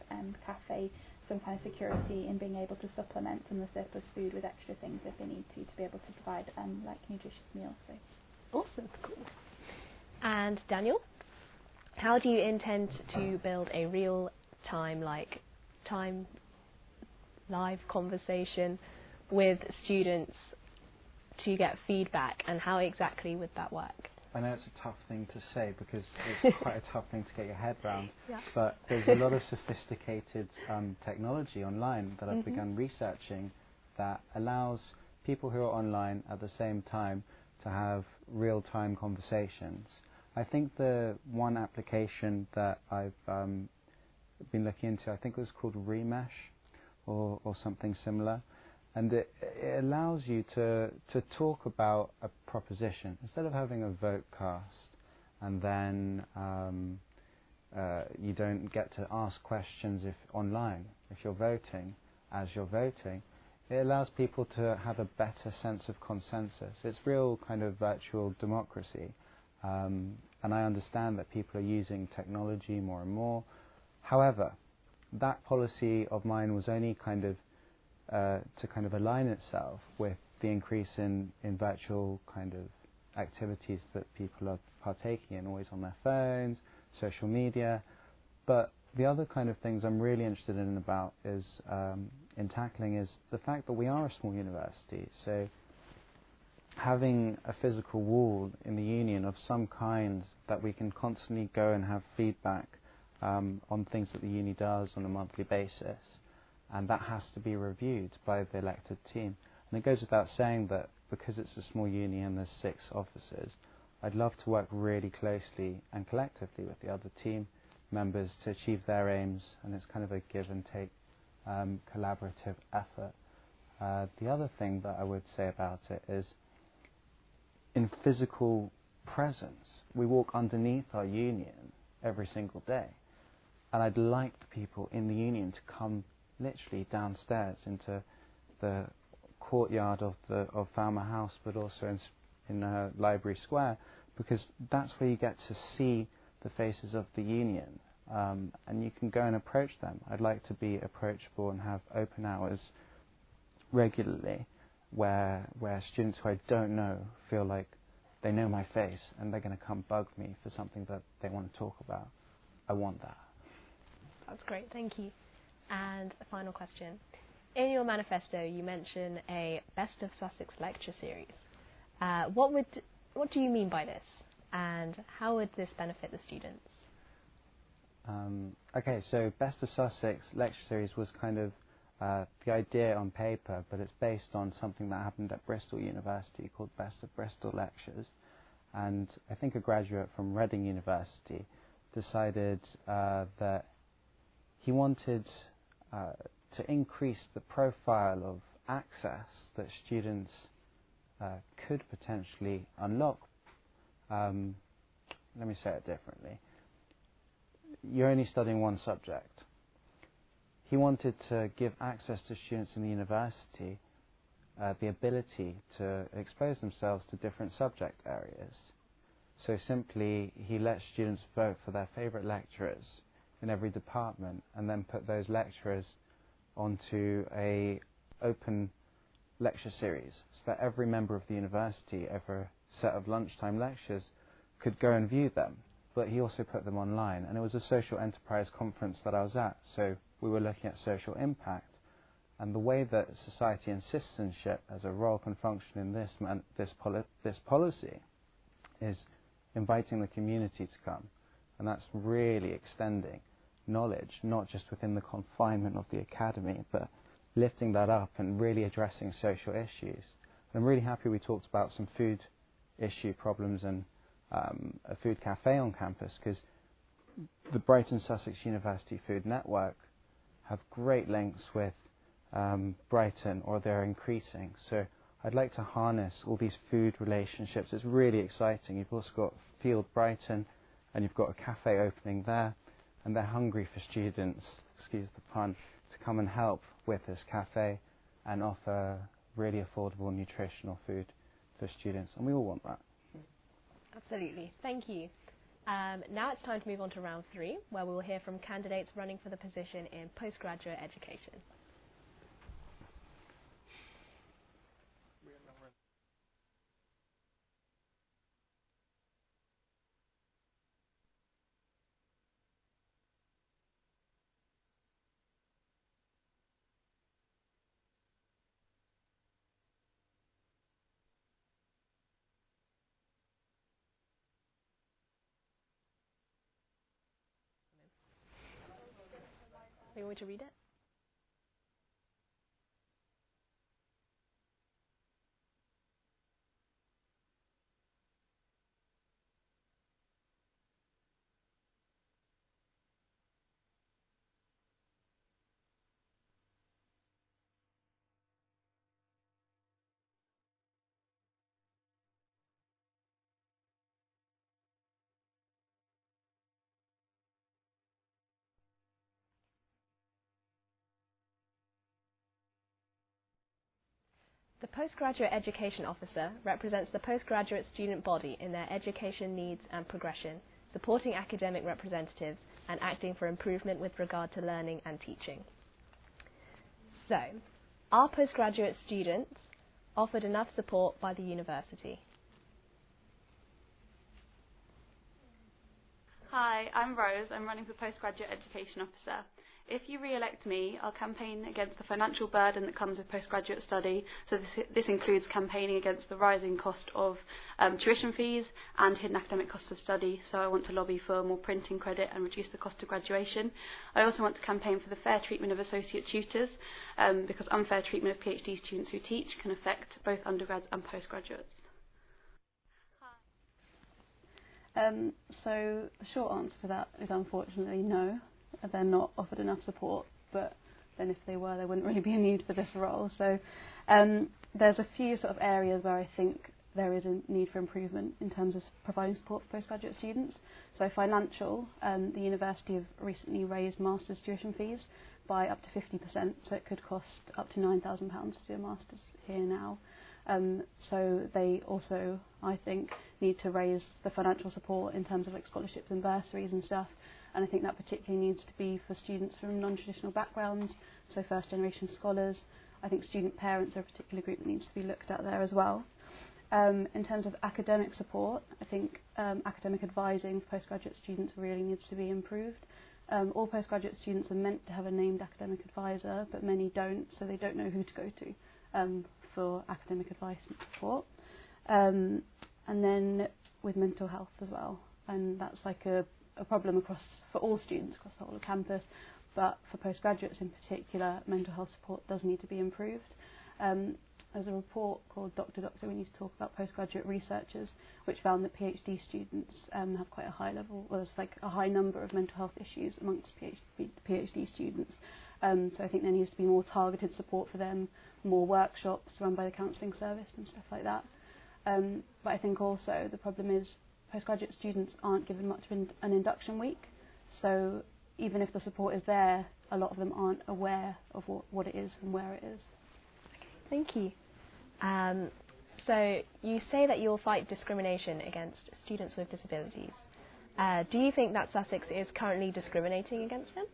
cafe some kind of security in being able to supplement some of the surplus food with extra things if they need to be able to provide nutritious meals. So awesome, cool. And Daniel, how do you intend to build a real-time live conversation with students to get feedback, and how exactly would that work? I know it's a tough thing to say because it's quite a tough thing to get your head around, yeah. But there's a lot of sophisticated technology online that I've begun researching that allows people who are online at the same time to have real-time conversations. I think the one application that I've been looking into, I think it was called Remesh or something similar. And it allows you to talk about a proposition instead of having a vote cast, and then you don't get to ask questions if you're voting. As you're voting, it allows people to have a better sense of consensus. It's real kind of virtual democracy, and I understand that people are using technology more and more. However, that policy of mine was only kind of to kind of align itself with the increase in virtual kind of activities that people are partaking in, always on their phones, social media. But the other kind of things I'm really interested in tackling is the fact that we are a small university. So having a physical wall in the union of some kind that we can constantly go and have feedback on things that the uni does on a monthly basis. And that has to be reviewed by the elected team. And it goes without saying that because it's a small uni and there's 6 officers, I'd love to work really closely and collectively with the other team members to achieve their aims, and it's kind of a give and take collaborative effort. The other thing that I would say about it is, in physical presence, we walk underneath our union every single day, and I'd like the people in the union to come literally downstairs into the courtyard of Falmer House, but also in Library Square, because that's where you get to see the faces of the union, and you can go and approach them. I'd like to be approachable and have open hours regularly, where students who I don't know feel like they know my face and they're going to come bug me for something that they want to talk about. I want that. That's great, thank you. And a final question. In your manifesto, you mention a Best of Sussex lecture series. What do you mean by this, and how would this benefit the students? Okay, so Best of Sussex lecture series was kind of the idea on paper, but it's based on something that happened at Bristol University called Best of Bristol Lectures. And I think a graduate from Reading University decided that he wanted to increase the profile of access that students could potentially unlock. Let me say it differently. You're only studying one subject. He wanted to give access to students in the university the ability to expose themselves to different subject areas. So simply, he let students vote for their favourite lecturers in every department, and then put those lecturers onto a open lecture series, so that every member of the university, every set of lunchtime lectures, could go and view them. But he also put them online, and it was a social enterprise conference that I was at, so we were looking at social impact, and the way that society and citizenship as a role can function in this policy is inviting the community to come, and that's really extending knowledge, not just within the confinement of the academy, but lifting that up and really addressing social issues. And I'm really happy we talked about some food issue problems and a food cafe on campus, because the Brighton Sussex University Food Network have great links with Brighton, or they're increasing. So I'd like to harness all these food relationships. It's really exciting. You've also got Field Brighton, and you've got a cafe opening there, and they're hungry for students, excuse the pun, to come and help with this cafe and offer really affordable nutritional food for students, and we all want that. Absolutely, thank you. Now it's time to move on to round 3, where we will hear from candidates running for the position in postgraduate education. Are you going to read it? The Postgraduate Education Officer represents the postgraduate student body in their education needs and progression, supporting academic representatives and acting for improvement with regard to learning and teaching. So, are postgraduate students offered enough support by the university? Hi, I'm Rose. I'm running for Postgraduate Education Officer. If you re-elect me, I'll campaign against the financial burden that comes with postgraduate study. So this includes campaigning against the rising cost of tuition fees and hidden academic costs of study. So I want to lobby for more printing credit and reduce the cost of graduation. I also want to campaign for the fair treatment of associate tutors, because unfair treatment of PhD students who teach can affect both undergrads and postgraduates. So the short answer to that is unfortunately no. They're not offered enough support, but then if they were, there wouldn't really be a need for this role. So there's a few sort of areas where I think there is a need for improvement in terms of providing support for postgraduate students. So financial, the university have recently raised master's tuition fees by up to 50%, so it could cost up to £9,000 to do a master's here now. So they also, I think, need to raise the financial support in terms of like scholarships and bursaries and stuff. And I think that particularly needs to be for students from non-traditional backgrounds, so first-generation scholars. I think student parents are a particular group that needs to be looked at there as well. In terms of academic support, I think academic advising for postgraduate students really needs to be improved. All postgraduate students are meant to have a named academic advisor, but many don't, so they don't know who to go to for academic advice and support. And then with mental health as well, and that's like a problem for all students across the whole of campus, but for postgraduates in particular, mental health support does need to be improved. There's a report called Doctor, we need to talk about postgraduate researchers, which found that PhD students have quite a high level, well, there's like a high number of mental health issues amongst PhD students. So I think there needs to be more targeted support for them, more workshops run by the counselling service and stuff like that. But I think also the problem is postgraduate students aren't given much of an induction week, so even if the support is there, a lot of them aren't aware of what it is and where it is. Thank you. So you say that you'll fight discrimination against students with disabilities. Do you think that Sussex is currently discriminating against them?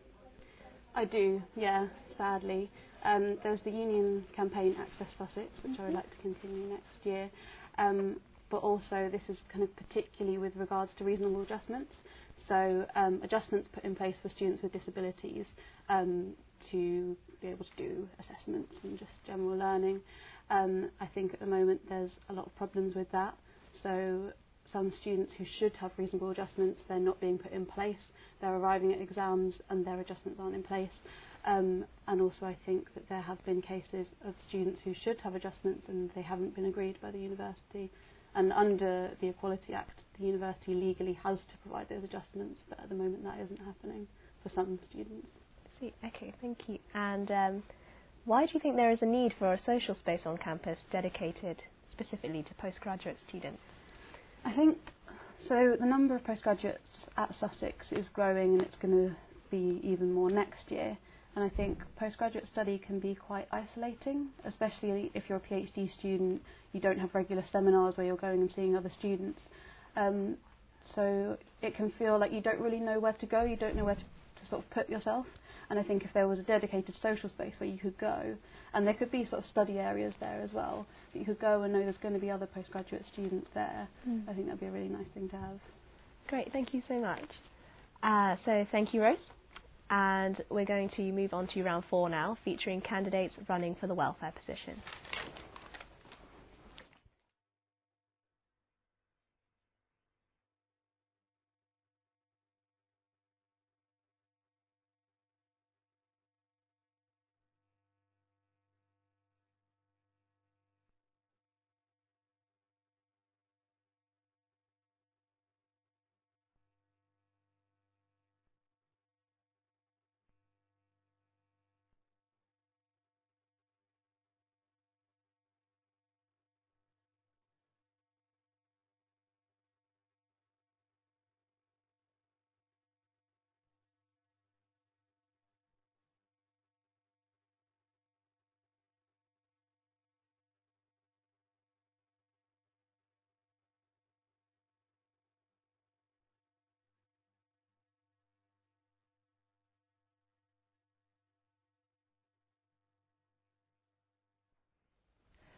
I do, yeah, sadly. There's the union campaign Access Sussex, which I would like to continue next year. But also this is kind of particularly with regards to reasonable adjustments. So adjustments put in place for students with disabilities to be able to do assessments and just general learning. I think at the moment there's a lot of problems with that. So some students who should have reasonable adjustments, they're not being put in place. They're arriving at exams and their adjustments aren't in place. And also I think that there have been cases of students who should have adjustments and they haven't been agreed by the university. And under the Equality Act, the university legally has to provide those adjustments, but at the moment that isn't happening for some students. I see. Okay, thank you. And why do you think there is a need for a social space on campus dedicated specifically to postgraduate students? I think, so the number of postgraduates at Sussex is growing and it's going to be even more next year. And I think postgraduate study can be quite isolating, especially if you're a PhD student, you don't have regular seminars where you're going and seeing other students. So it can feel like you don't really know where to go, you don't know where to sort of put yourself. And I think if there was a dedicated social space where you could go, and there could be sort of study areas there as well, but you could go and know there's going to be other postgraduate students there, I think that'd be a really nice thing to have. Great, thank you so much. So thank you, Rose. And we're going to move on to round 4 now, featuring candidates running for the welfare position.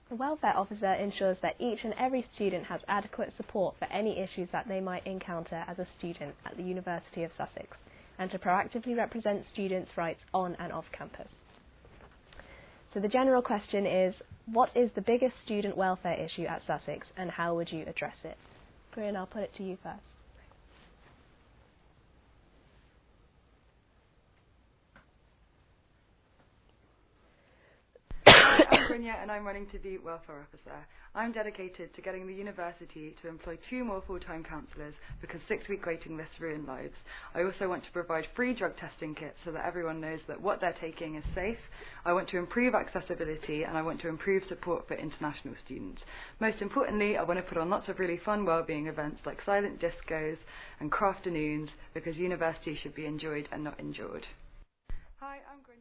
The welfare officer ensures that each and every student has adequate support for any issues that they might encounter as a student at the University of Sussex, and to proactively represent students' rights on and off campus. So the general question is, what is the biggest student welfare issue at Sussex and how would you address it? Corinne, I'll put it to you first. I'm Brynja and I'm running to be welfare officer. I'm dedicated to getting the university to employ 2 more full-time counsellors because 6-week waiting lists ruin lives. I also want to provide free drug testing kits so that everyone knows that what they're taking is safe. I want to improve accessibility and I want to improve support for international students. Most importantly, I want to put on lots of really fun wellbeing events like silent discos and crafternoons because university should be enjoyed and not endured. Hi, I'm Brynja.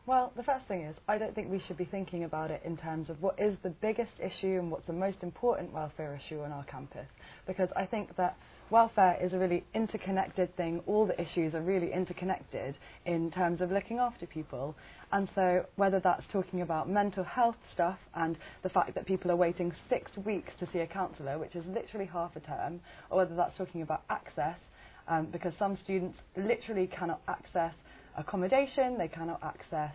Well, the first thing is, I don't think we should be thinking about it in terms of what is the biggest issue and what's the most important welfare issue on our campus. Because I think that welfare is a really interconnected thing. All the issues are really interconnected in terms of looking after people. And so whether that's talking about mental health stuff and the fact that people are waiting 6 weeks to see a counsellor, which is literally half a term, or whether that's talking about access because some students literally cannot access accommodation, they cannot access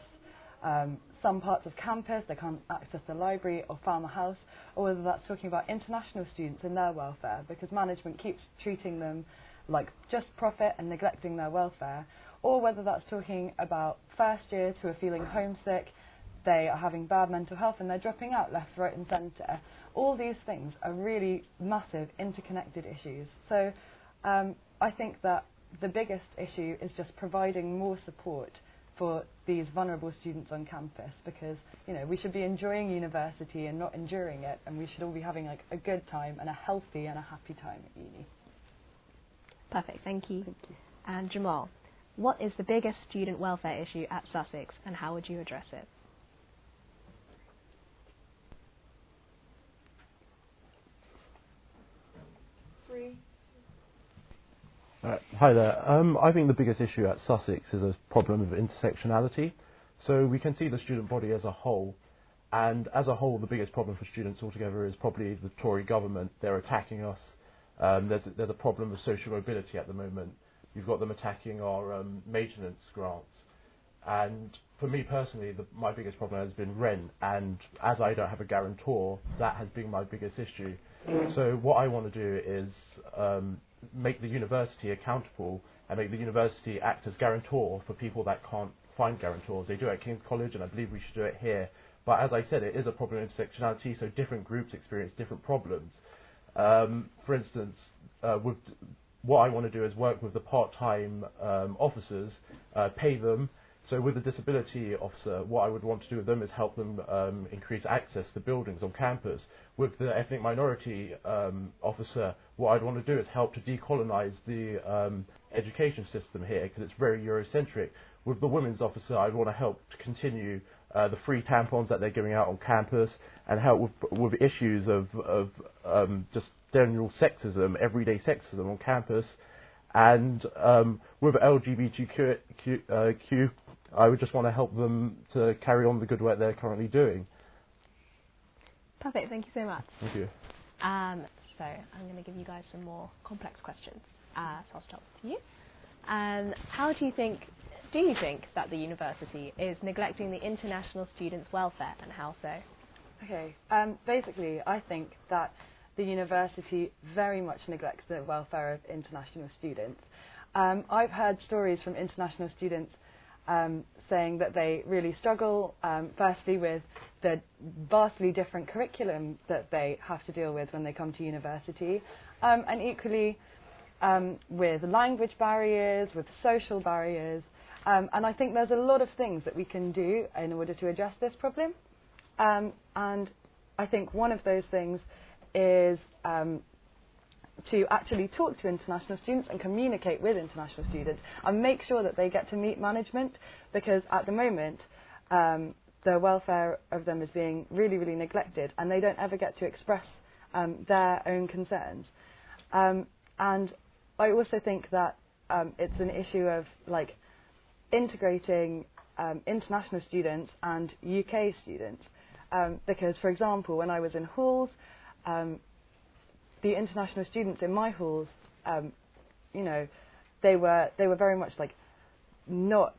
some parts of campus, they can't access the library or farmer house, or whether that's talking about international students and their welfare, because management keeps treating them like just profit and neglecting their welfare, or whether that's talking about first years who are feeling homesick, they are having bad mental health and they're dropping out left, right and centre. All these things are really massive interconnected issues. So I think that the biggest issue is just providing more support for these vulnerable students on campus, because we should be enjoying university and not enduring it, and we should all be having like a good time and a healthy and a happy time at uni. Perfect, thank you. And Jamal, what is the biggest student welfare issue at Sussex and how would you address it? Hi there. I think the biggest issue at Sussex is a problem of intersectionality. So we can see the student body as a whole, and as a whole the biggest problem for students altogether is probably the Tory government. They're attacking us. There's a problem of social mobility at the moment. You've got them attacking our maintenance grants. And for me personally, my biggest problem has been rent, and as I don't have a guarantor, that has been my biggest issue. So what I want to do is make the university accountable and make the university act as guarantor for people that can't find guarantors. They do it at King's College, and I believe we should do it here. But as I said, it is a problem of intersectionality, so different groups experience different problems. For instance, what I want to do is work with the part-time officers, pay them. So with the disability officer, what I would want to do with them is help them increase access to buildings on campus. With the ethnic minority officer, what I'd want to do is help to decolonise the education system here, because it's very Eurocentric. With the women's officer, I'd want to help to continue the free tampons that they're giving out on campus, and help with issues of just general sexism, everyday sexism on campus. And with LGBTQ, I would just want to help them to carry on the good work they're currently doing. Perfect, thank you so much. Thank you. So I'm going to give you guys some more complex questions. So I'll start with you. How do you think that the university is neglecting the international students' welfare, and how so? Okay, basically I think that the university very much neglects the welfare of international students. I've heard stories from international students saying that they really struggle, firstly with the vastly different curriculum that they have to deal with when they come to university, and equally with language barriers, with social barriers, and I think there's a lot of things that we can do in order to address this problem, and I think one of those things is to actually talk to international students and communicate with international students and make sure that they get to meet management, because at the moment the welfare of them is being really, really neglected, and they don't ever get to express their own concerns. And I also think that it's an issue of like integrating international students and UK students, because for example when I was in halls, the international students in my halls, they were very much like not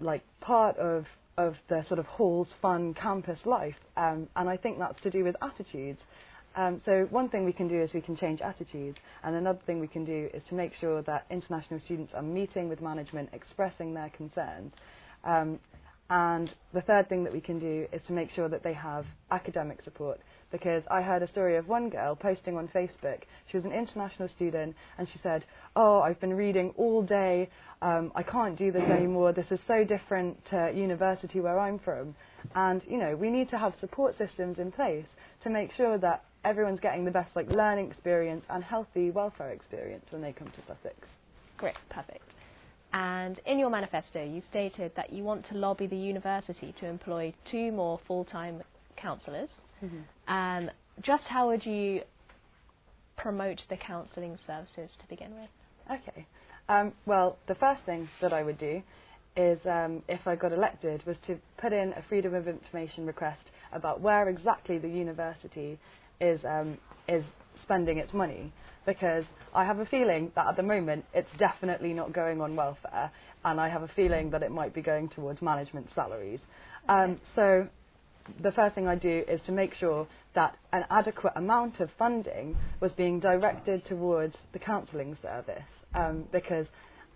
like part of the sort of hall's fun campus life, and I think that's to do with attitudes. So one thing we can do is we can change attitudes, and another thing we can do is to make sure that international students are meeting with management, expressing their concerns. And the third thing that we can do is to make sure that they have academic support, because I heard a story of one girl posting on Facebook. She was an international student, and she said, "Oh, I've been reading all day, I can't do this anymore, this is so different to university where I'm from." And we need to have support systems in place to make sure that everyone's getting the best learning experience and healthy welfare experience when they come to Sussex. Great, perfect. And in your manifesto, you stated that you want to lobby the university to employ 2 more full-time counsellors. Mm-hmm. Just how would you promote the counselling services to begin with? Okay. Well, the first thing that I would do is, if I got elected, was to put in a Freedom of Information request about where exactly the university is spending its money, because I have a feeling that at the moment it's definitely not going on welfare, and I have a feeling that it might be going towards management salaries. So the first thing I do is to make sure that an adequate amount of funding was being directed towards the counselling service, because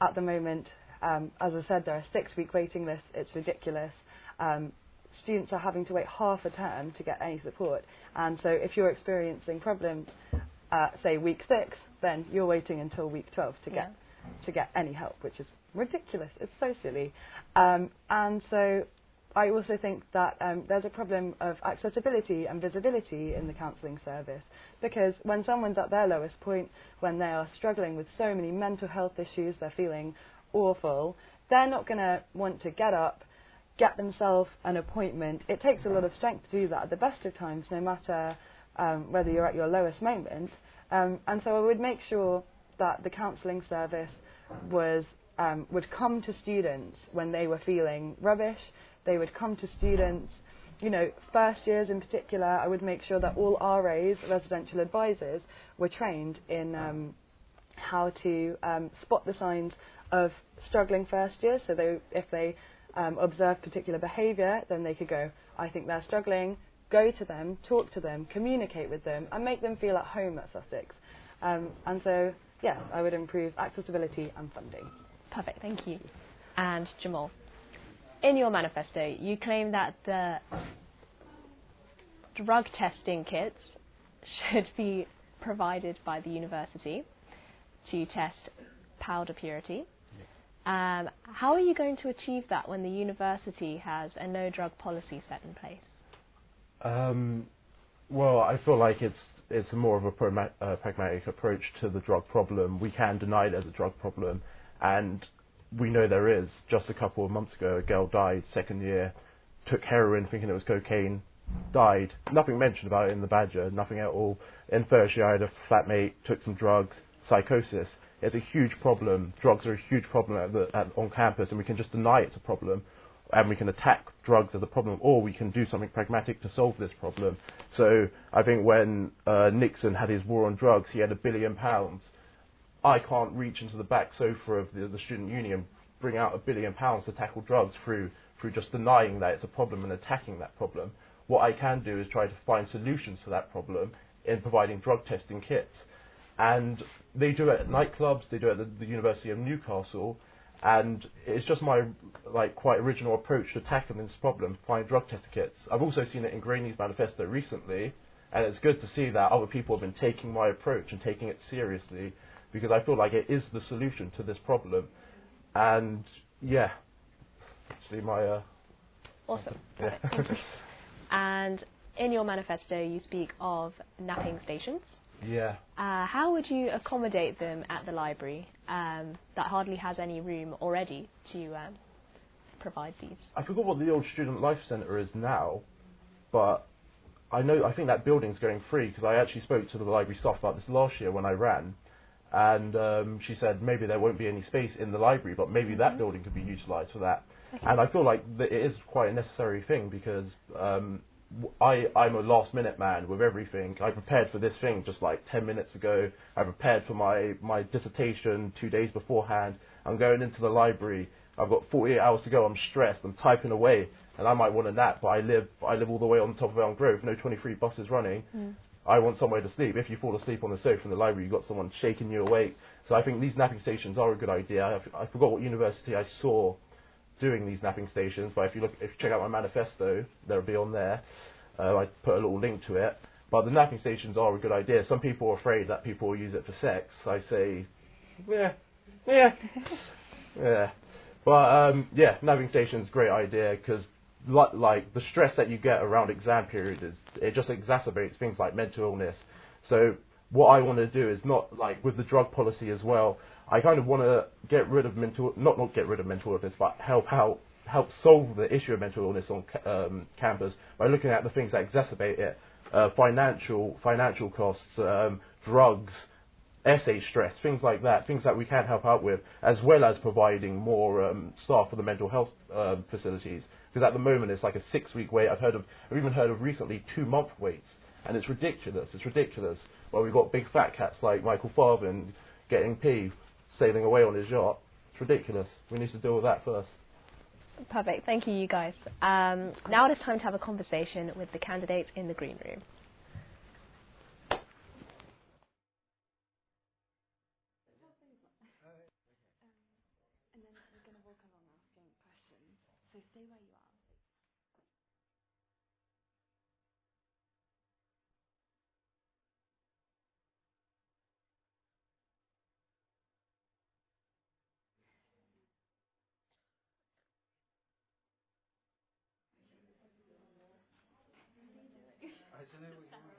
at the moment, as I said, there are 6-week waiting lists. It's ridiculous. Students are having to wait half a term to get any support, and so if you're experiencing problems, say week 6, then you're waiting until week 12 to get any help, which is ridiculous. It's so silly. And so I also think that there's a problem of accessibility and visibility in the counselling service, because when someone's at their lowest point, when they are struggling with so many mental health issues, they're feeling awful, they're not going to want to get up, get themselves an appointment. It takes a lot of strength to do that at the best of times, no matter whether you're at your lowest moment. And so I would make sure that the counselling service would come to students when they were feeling rubbish. They would come to students, you know, first years in particular. I would make sure that all RAs, residential advisors, were trained in how to spot the signs of struggling first years. So if they observe particular behaviour, then they could go, I think they're struggling, go to them, talk to them, communicate with them, and make them feel at home at Sussex. And so, yes, I would improve accessibility and funding. Perfect, thank you. And Jamal, in your manifesto, you claim that the drug testing kits should be provided by the university to test powder purity. How are you going to achieve that when the university has a no drug policy set in place? Well, I feel like it's more of a pragmatic approach to the drug problem. We can deny it as a drug problem, and we know there is. Just a couple of months ago, a girl died, second year, took heroin thinking it was cocaine, died. Nothing mentioned about it in the Badger, nothing at all. In first year, I had a flatmate, took some drugs, psychosis. It's a huge problem. Drugs are a huge problem on campus, and we can just deny it's a problem, and we can attack drugs as a problem, or we can do something pragmatic to solve this problem. So I think when Nixon had his war on drugs, he had £1 billion. I can't reach into the back sofa of the Student Union, bring out £1 billion to tackle drugs through just denying that it's a problem and attacking that problem. What I can do is try to find solutions to that problem in providing drug testing kits. And they do it at nightclubs, they do it at the University of Newcastle, and it's just my quite original approach to tackling this problem, find drug test kits. I've also seen it in Graney's manifesto recently, and it's good to see that other people have been taking my approach and taking it seriously, because I feel like it is the solution to this problem. And yeah, actually my awesome. Yeah. Thank you. And in your manifesto you speak of napping stations. Yeah. How would you accommodate them at the library that hardly has any room already to provide these? I forgot what the old Student Life Centre is now, but I think that building's going free, because I actually spoke to the library staff about this last year when I ran, and she said maybe there won't be any space in the library, but maybe that building could be utilised for that. Okay. And I feel like that it is quite a necessary thing, because I'm a last minute man with everything. I prepared for this thing just like 10 minutes ago. I prepared for my dissertation 2 days beforehand. I'm going into the library. I've got 48 hours to go. I'm stressed. I'm typing away, and I might want a nap, but I live all the way on top of Elm Grove. No 23 buses running. I want somewhere to sleep. If you fall asleep on the sofa in the library, you've got someone shaking you awake. So I think these napping stations are a good idea. I forgot what university I saw doing these napping stations, but if you check out my manifesto, they'll be on there. I put a little link to it. But the napping stations are a good idea. Some people are afraid that people will use it for sex. I say, yeah. But yeah, napping stations, great idea, because like the stress that you get around exam period it just exacerbates things like mental illness. So what I want to do is not like with the drug policy as well. I kind of want to get rid of not get rid of mental illness, but help solve the issue of mental illness on campus by looking at the things that exacerbate it: financial costs, drugs, essay stress, things like that, things that we can help out with, as well as providing more staff for the mental health facilities. Because at the moment it's like a 6-week wait. I've even heard of recently 2-month waits. and it's ridiculous. It's ridiculous. Well, we've got big fat cats like Michael Farben getting peeved, sailing away on his yacht. It's ridiculous. We need to deal with that first. Perfect. Thank you, you guys. Now it is time to have a conversation with the candidates in the green room. And then we're going to walk along asking questions. So stay where you are. I don't know what you want.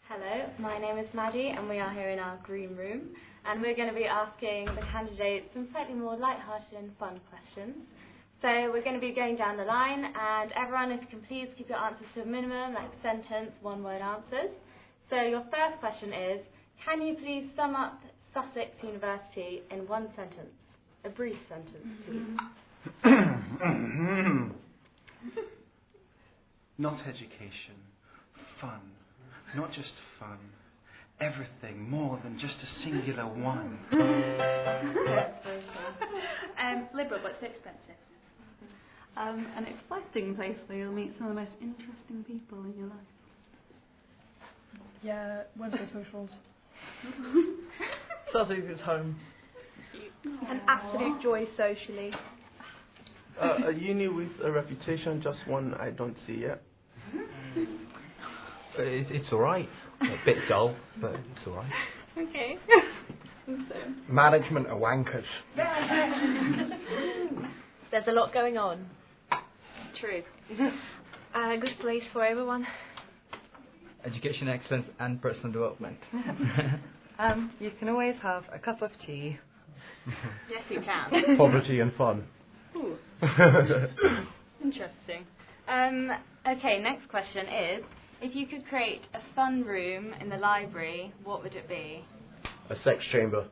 Hello, my name is Maddie and we are here in our green room and we're going to be asking the candidates some slightly more light-hearted and fun questions. So we're going to be going down the line and everyone, if you can please keep your answers to a minimum, like sentence, one-word answers. So your first question is, can you please sum up Sussex University in one sentence? A brief sentence, please. Not education, fun. Not just fun, everything more than just a singular one. Liberal but too expensive. An exciting place where you'll meet some of the most interesting people in your life. Yeah, Wednesday socials. Sussex is home. An absolute joy socially. A uni with a reputation, just one I don't see yet. It's alright. A bit dull, but it's alright. Okay. Management are wankers. There's a lot going on. True. A good place for everyone. Education excellence and personal development. You can always have a cup of tea. Yes, you can. Poverty and fun. Ooh. Interesting. Okay, next question is, if you could create a fun room in the library, what would it be? A sex chamber.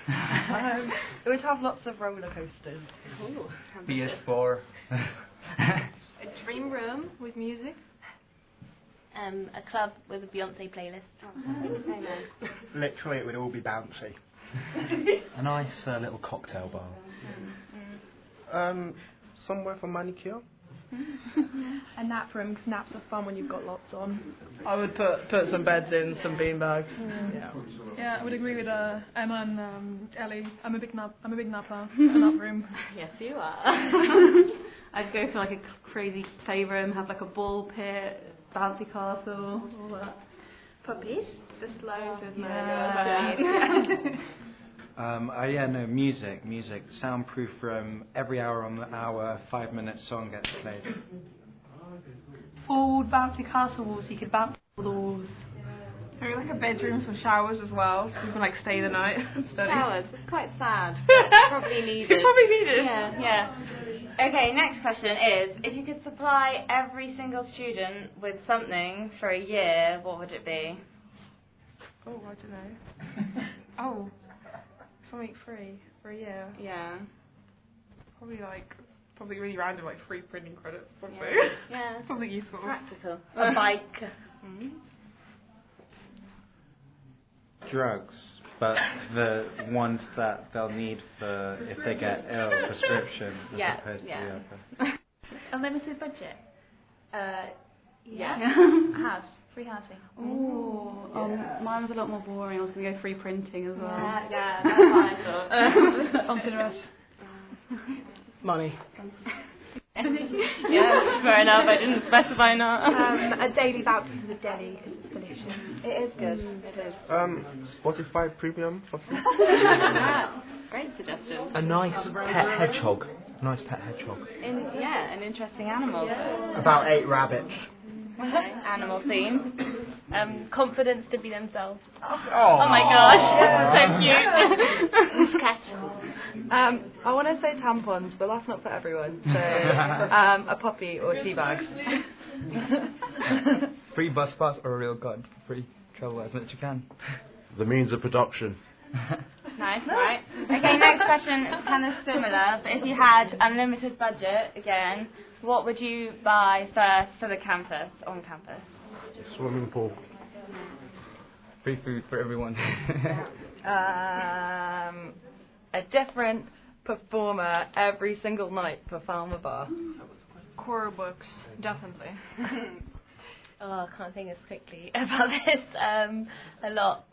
It would have lots of roller coasters. Ooh, PS4. A dream room with music. A club with a Beyonce playlist. Very nice. Literally, it would all be bouncy. A nice little cocktail bar. Somewhere for manicure. A nap room, because naps are fun when you've got lots on. I would put some beds in, some beanbags. Yeah, I would agree with Emma and Ellie. I'm a big napper. A nap room. Yes, you are. I'd go for like a crazy playroom, have like a ball pit, bouncy castle, all that. Puppies? Just loads of Music. Soundproof room. Every hour on the hour, 5-minute song gets played. Full bouncy castle walls, so you could bounce all the walls. Maybe like a bedroom, some showers as well, so you can like stay the night. Showers, quite sad. Probably needed. Probably needed. Yeah. Okay, next question is, if you could supply every single student with something for a year, what would it be? Oh, I don't know. Oh, something free for a year. Yeah. Probably really random, like free printing credits. Probably. Yeah. Something useful. Practical. A bike. Drugs, but the ones that they'll need for if they get ill, prescription, as opposed to the other. Unlimited budget. Yeah. House. Free housing. Ooh. Mine was a lot more boring. I was going to go free printing as well. Yeah, that's what I thought. Consider us. Money. Yeah, fair enough. I didn't specify not. A daily voucher to the deli because it's delicious. It is good. It is. Spotify Premium for free. Great suggestion. A nice pet hedgehog. Nice pet hedgehog. An interesting animal. About 8 rabbits. Okay. Animal theme. Confidence to be themselves. Oh my gosh, so cute. Sketch. I want to say tampons, but that's not for everyone. So a puppy or tea bags. Free bus pass or a real card for free travel as much as you can. The means of production. Nice, right. Okay, next question is kind of similar, but if you had unlimited budget, again, what would you buy first for the campus, on campus? Swimming pool. Free food for everyone. A different performer every single night for Farmer Bar. Core books, definitely. I can't think as quickly about this. A lot.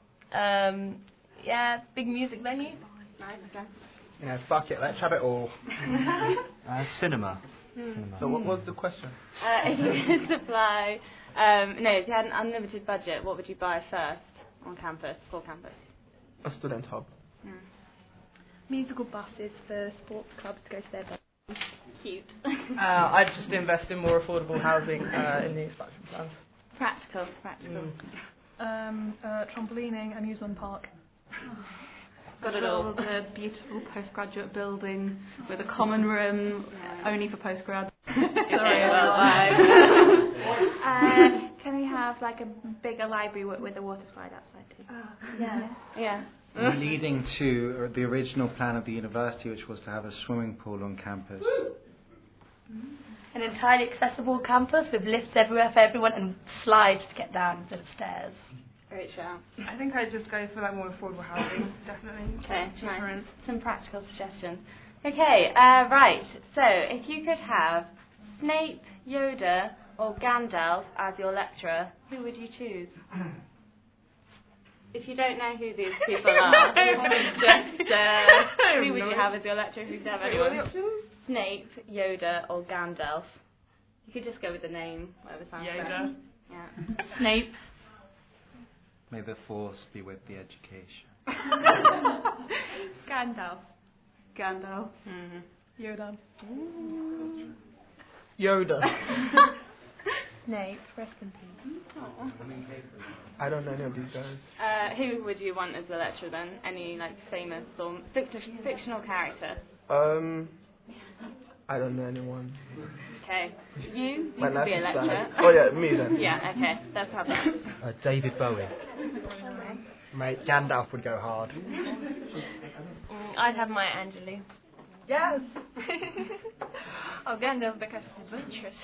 Big music venue. Nice, okay. Yeah, fuck it, let's have it all. Cinema. So what was the question? If you could supply, if you had an unlimited budget, what would you buy first on campus, for campus? A student hub. Musical buses for sports clubs to go to their beds. Cute. I'd just invest in more affordable housing in the expansion plans. Practical. Trampolining, amusement park. Got it all. The beautiful postgraduate building with a common room only for postgrad. Sorry about that. Can we have like a bigger library with a water slide outside too? Yeah. Leading to the original plan of the university, which was to have a swimming pool on campus. An entirely accessible campus with lifts everywhere for everyone and slides to get down instead of stairs. Great shout. I think I'd just go for more affordable housing, definitely. Okay, nice. Some practical suggestions. Okay, right. So, if you could have Snape, Yoda, or Gandalf as your lecturer, who would you choose? If you don't know who these people are, who would you have as your lecturer if you could have anyone? Snape, Yoda, or Gandalf? You could just go with the name, whatever sounds Yoda. Yeah. Snape. May the force be with the education. Gandalf. Yoda. Yoda. Snape, rest in peace. I don't know any of these guys. Who would you want as the lecturer then? Any famous or fictional character? I don't know anyone. Okay. You My could be a life is lecturer. sad. Oh yeah, me then. Yeah, okay. Let's have that. David Bowie. Mate, Gandalf would go hard. I'd have Maya Angelou. Yes! Gandalf because he's adventurous.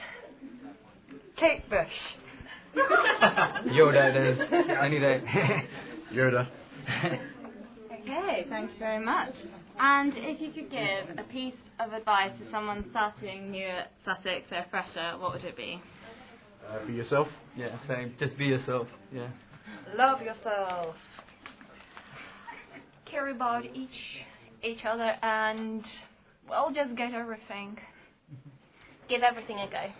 Kate Bush. Yoda it is. Any day. Yoda. Okay, thank you very much. And if you could give a piece of advice to someone starting new at Sussex, a fresher, what would it be? Be yourself. Yeah, same. Just be yourself. Yeah. Love yourself. Care about each other and, just get everything. Give everything a go.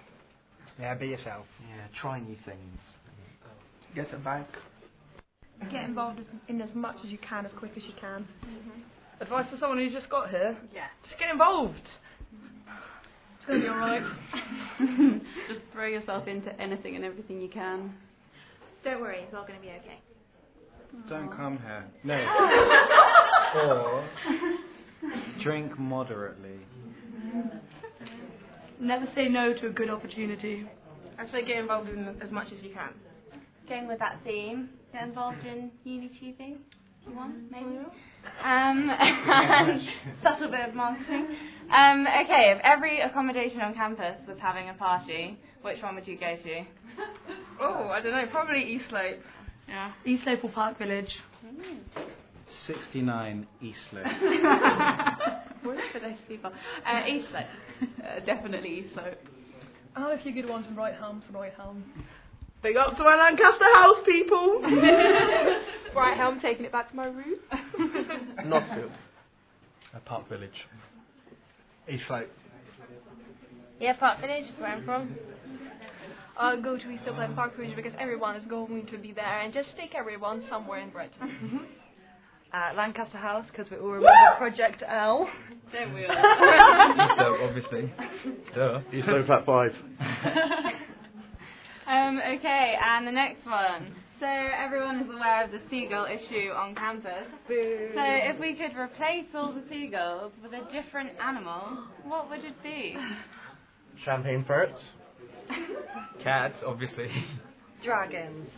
Yeah, be yourself. Yeah, try new things. Get a bike. Get involved in as much as you can, as quick as you can. Advice to someone who just got here? Yeah. Just get involved. It's going to be alright. Just throw yourself into anything and everything you can. Don't worry, it's all going to be okay. Don't come here. No. Or drink moderately. Never say no to a good opportunity. I'd say get involved in as much as you can. Going with that theme, get involved in uni tubing, if you want, maybe. Subtle bit of marketing. Okay, if every accommodation on campus was having a party, which one would you go to? Oh, I don't know, probably East Slope. Yeah. East Slope or Park Village. 69 East Slope. Where are those people? East Slope. Definitely East Slope. I had a few good ones in Brightham, so Brightham. Big up to my Lancaster house, people! Brightham, taking it back to my room. Notfield. Park Village. East Slope. Yeah, Park Village is where I'm from. I'll go to East Slope and Park Village because everyone is going to be there and just take everyone somewhere in Brighton. Lancaster House, because we all remember Project L. Don't we East Slope, obviously. Duh. East Slope at 5. Okay, and the next one. So everyone is aware of the seagull issue on campus. Boo. So if we could replace all the seagulls with a different animal, what would it be? Champagne ferrets. Cats, obviously. Dragons.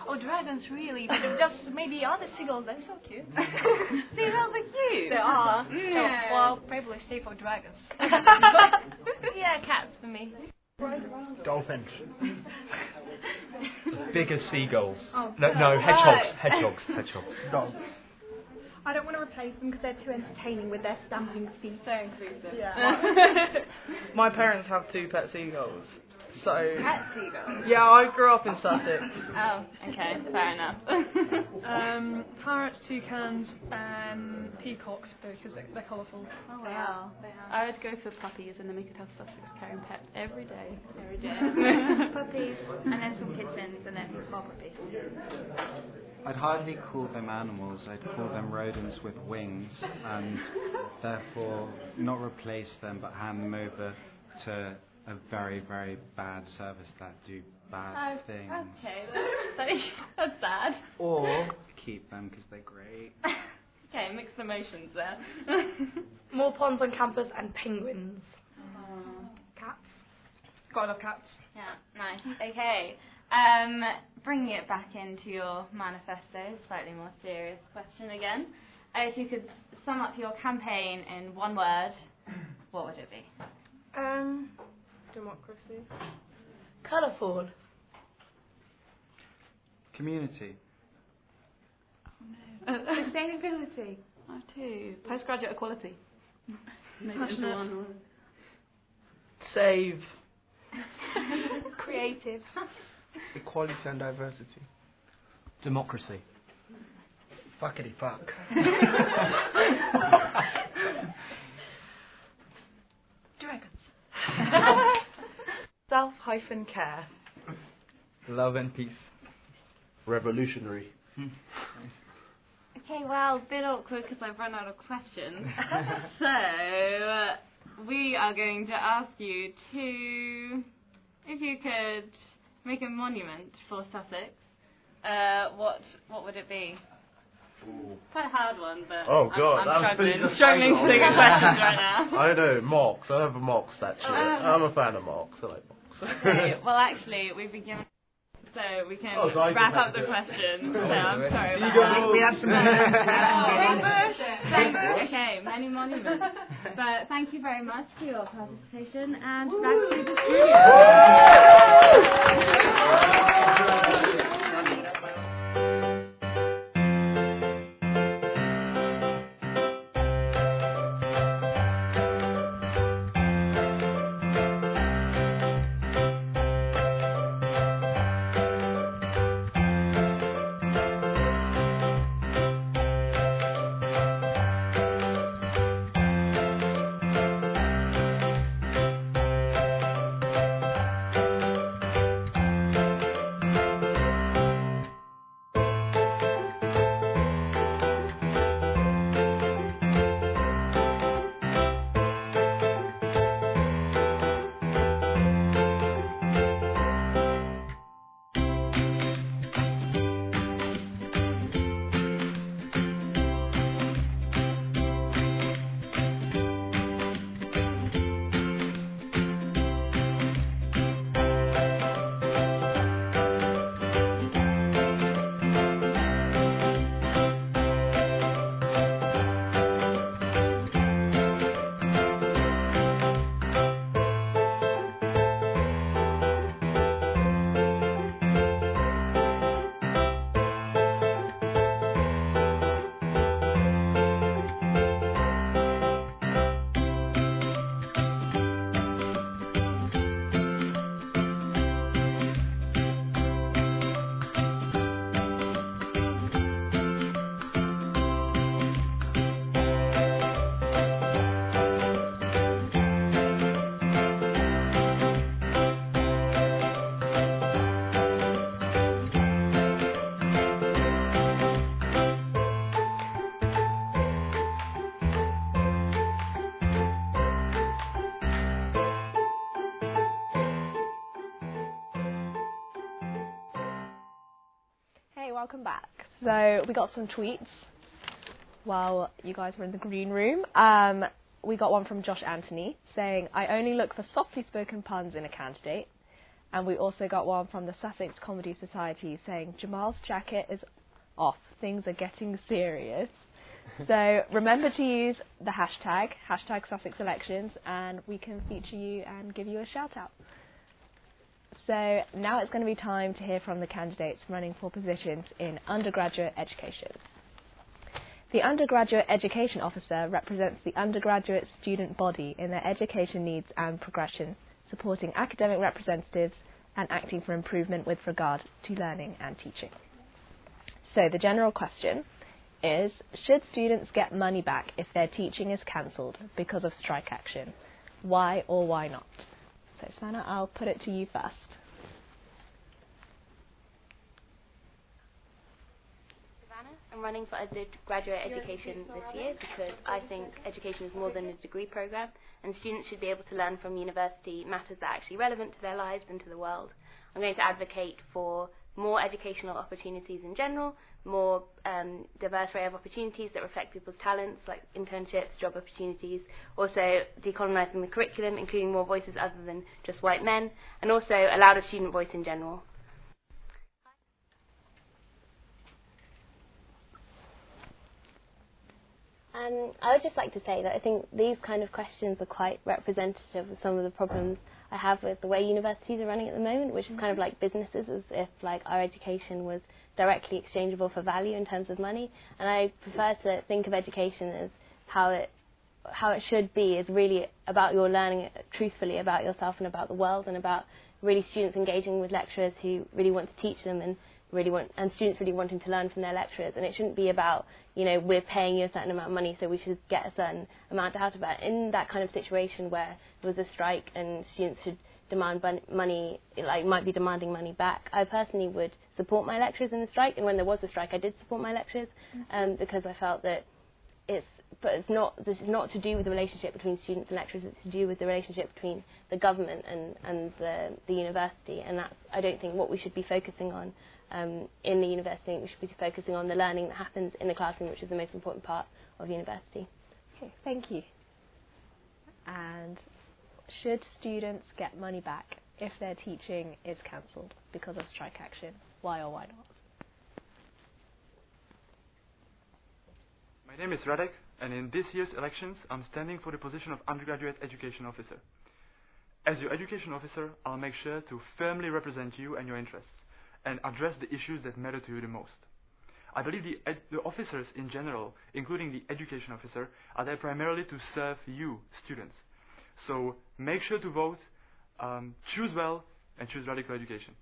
Oh, dragons, really? But just maybe other seagulls, they're so cute. Seagulls are cute. They are. Yeah. Well, probably stay for dragons. Yeah, cats for me. Dolphins. Bigger seagulls. Oh, No, hedgehogs. Dogs. I don't want to replace them because they're too entertaining with their stamping feet. So inclusive. Yeah. My parents have 2 pet seagulls. So, Pet seagulls? yeah, I grew up in Sussex. Oh, okay, fair enough. Parrots, toucans, and peacocks because they're colourful. Oh wow. I would go for puppies, and then we could have Sussex carrying pets every day. Every day. Puppies, and then some kittens, and then more puppies. I'd hardly call them animals, I'd call them rodents with wings, and therefore not replace them but hand them over to a very, very bad service that do bad things. Okay, that's sad. Or keep them because they're great. Okay, mixed emotions there. More ponds on campus and penguins. Cats. Gotta love cats. Yeah, nice. Okay. Bringing it back into your manifesto, slightly more serious question again. If you could sum up your campaign in one word, what would it be? Democracy. Colourful. Community. Sustainability. I have 2. Postgraduate equality. Maybe into Passionate. one. Save. Creative. Equality and diversity. Democracy. Fuckity fuck. Dragons. Self-care. Love and peace. Revolutionary. Okay, well, a bit awkward because I've run out of questions. So, we are going to ask you to, if you could make a monument for Sussex, what would it be? Quite a hard one, but Oh god, I'm that's pretty struggling to think of questions right now. I know, Mox. I have a Mox statue. I'm a fan of Mox. I like Mox. Okay, well, actually, we've been given, so we can So I wrap just up the have to do it. question. So I'm sorry about Seagulls. that. We have some Okay, many monuments. But thank you very much for your participation, and back to the studio. Hey, welcome back. So we got some tweets while you guys were in the green room. We got one from Josh Anthony saying, I only look for softly spoken puns in a candidate. And we also got one from the Sussex Comedy Society saying, Jamal's jacket is off. Things are getting serious. So remember to use the hashtag Sussex Elections, and we can feature you and give you a shout out. So now it's going to be time to hear from the candidates running for positions in undergraduate education. The Undergraduate Education Officer represents the undergraduate student body in their education needs and progression, supporting academic representatives and acting for improvement with regard to learning and teaching. So the general question is, should students get money back if their teaching is cancelled because of strike action? Why or why not? So Savannah, I'll put it to you first. I'm running for undergraduate education this year because I think education is more than a degree programme, and students should be able to learn from university matters that are actually relevant to their lives and to the world. I'm going to advocate for more educational opportunities in general, more diverse array of opportunities that reflect people's talents, like internships, job opportunities, also decolonising the curriculum, including more voices other than just white men, and also a louder student voice in general. I would just like to say that I think these kind of questions are quite representative of some of the problems I have with the way universities are running at the moment, which is kind of like businesses, as if like our education was directly exchangeable for value in terms of money. And I prefer to think of education as how it should be, is really about your learning truthfully about yourself and about the world, and about really students engaging with lecturers who really want to teach them, and students really wanting to learn from their lecturers. And it shouldn't be about, you know, we're paying you a certain amount of money, so we should get a certain amount out of it. In that kind of situation where there was a strike and students should demand money, like might be demanding money back, I personally would support my lecturers in the strike. And when there was a strike, I did support my lecturers, because I felt that this is not to do with the relationship between students and lecturers. It's to do with the relationship between the government and the university. And that's, I don't think, what we should be focusing on in the university. We should be focusing on the learning that happens in the classroom, which is the most important part of university. Okay, thank you. And should students get money back if their teaching is cancelled because of strike action? Why or why not? My name is Radek, and in this year's elections, I'm standing for the position of Undergraduate Education Officer. As your education officer, I'll make sure to firmly represent you and your interests, and address the issues that matter to you the most. I believe the officers in general, including the education officer, are there primarily to serve you, students. So make sure to vote, choose well, and choose radical education.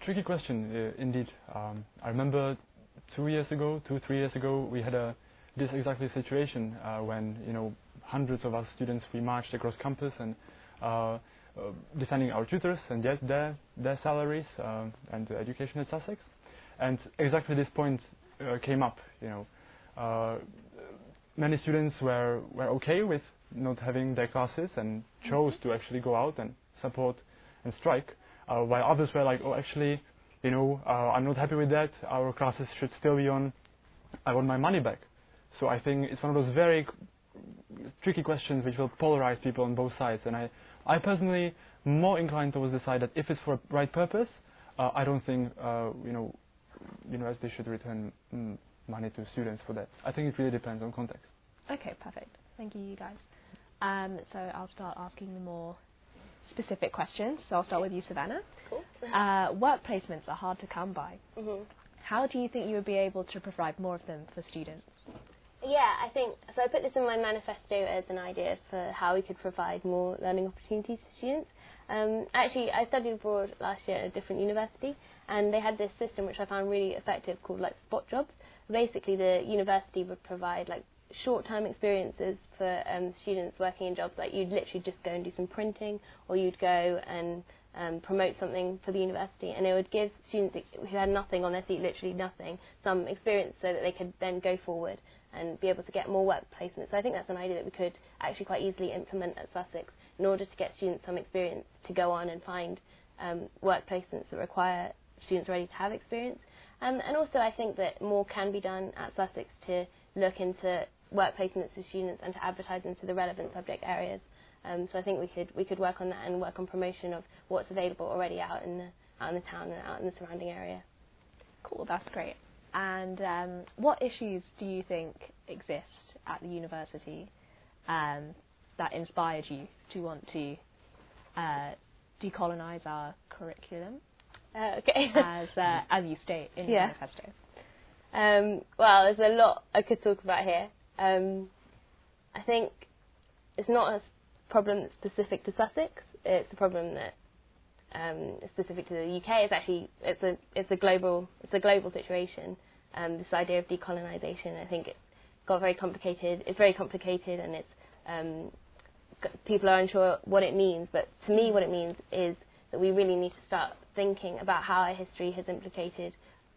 Tricky question, indeed. I remember 3 years ago, we had this exactly situation when, you know, hundreds of us students, we marched across campus and defending our tutors and yet their salaries and the education at Sussex. And exactly this point came up, you know. Many students were okay with not having their classes and chose to actually go out and support and strike, while others were like, oh, actually, you know, I'm not happy with that, our classes should still be on, I want my money back. So I think it's one of those very tricky questions which will polarize people on both sides, and I personally more inclined towards the side that if it's for a right purpose, I don't think you know, universities should return money to students for that. I think it really depends on context. Okay, perfect. Thank you, you guys. So I'll start asking the more specific questions. So I'll start with you, Savannah. Cool. Work placements are hard to come by. Mm-hmm. How do you think you would be able to provide more of them for students? Yeah, I think, so I put this in my manifesto as an idea for how we could provide more learning opportunities for students. Actually, I studied abroad last year at a different university, and they had this system which I found really effective called like spot jobs. Basically, the university would provide like short-term experiences for students working in jobs. Like you'd literally just go and do some printing, or you'd go and promote something for the university, and it would give students who had nothing on their seat, literally nothing, some experience so that they could then go forward and be able to get more work placement. So I think that's an idea that we could actually quite easily implement at Sussex in order to get students some experience to go on and find work placements that require students ready to have experience. And also I think that more can be done at Sussex to look into work placements for students and to advertise into the relevant subject areas. So I think we could work on that and work on promotion of what's available already out in the town and out in the surrounding area. Cool, that's great. And what issues do you think exist at the university that inspired you to want to decolonise our curriculum, okay. as you state in your manifesto? Well, there's a lot I could talk about here. I think it's not a problem that's specific to Sussex. It's a problem that is specific to the UK. It's actually it's a global situation. This idea of decolonisation, I think it got very complicated. It's very complicated, and it's people are unsure what it means. But to me, what it means is that we really need to start thinking about how our history has implicated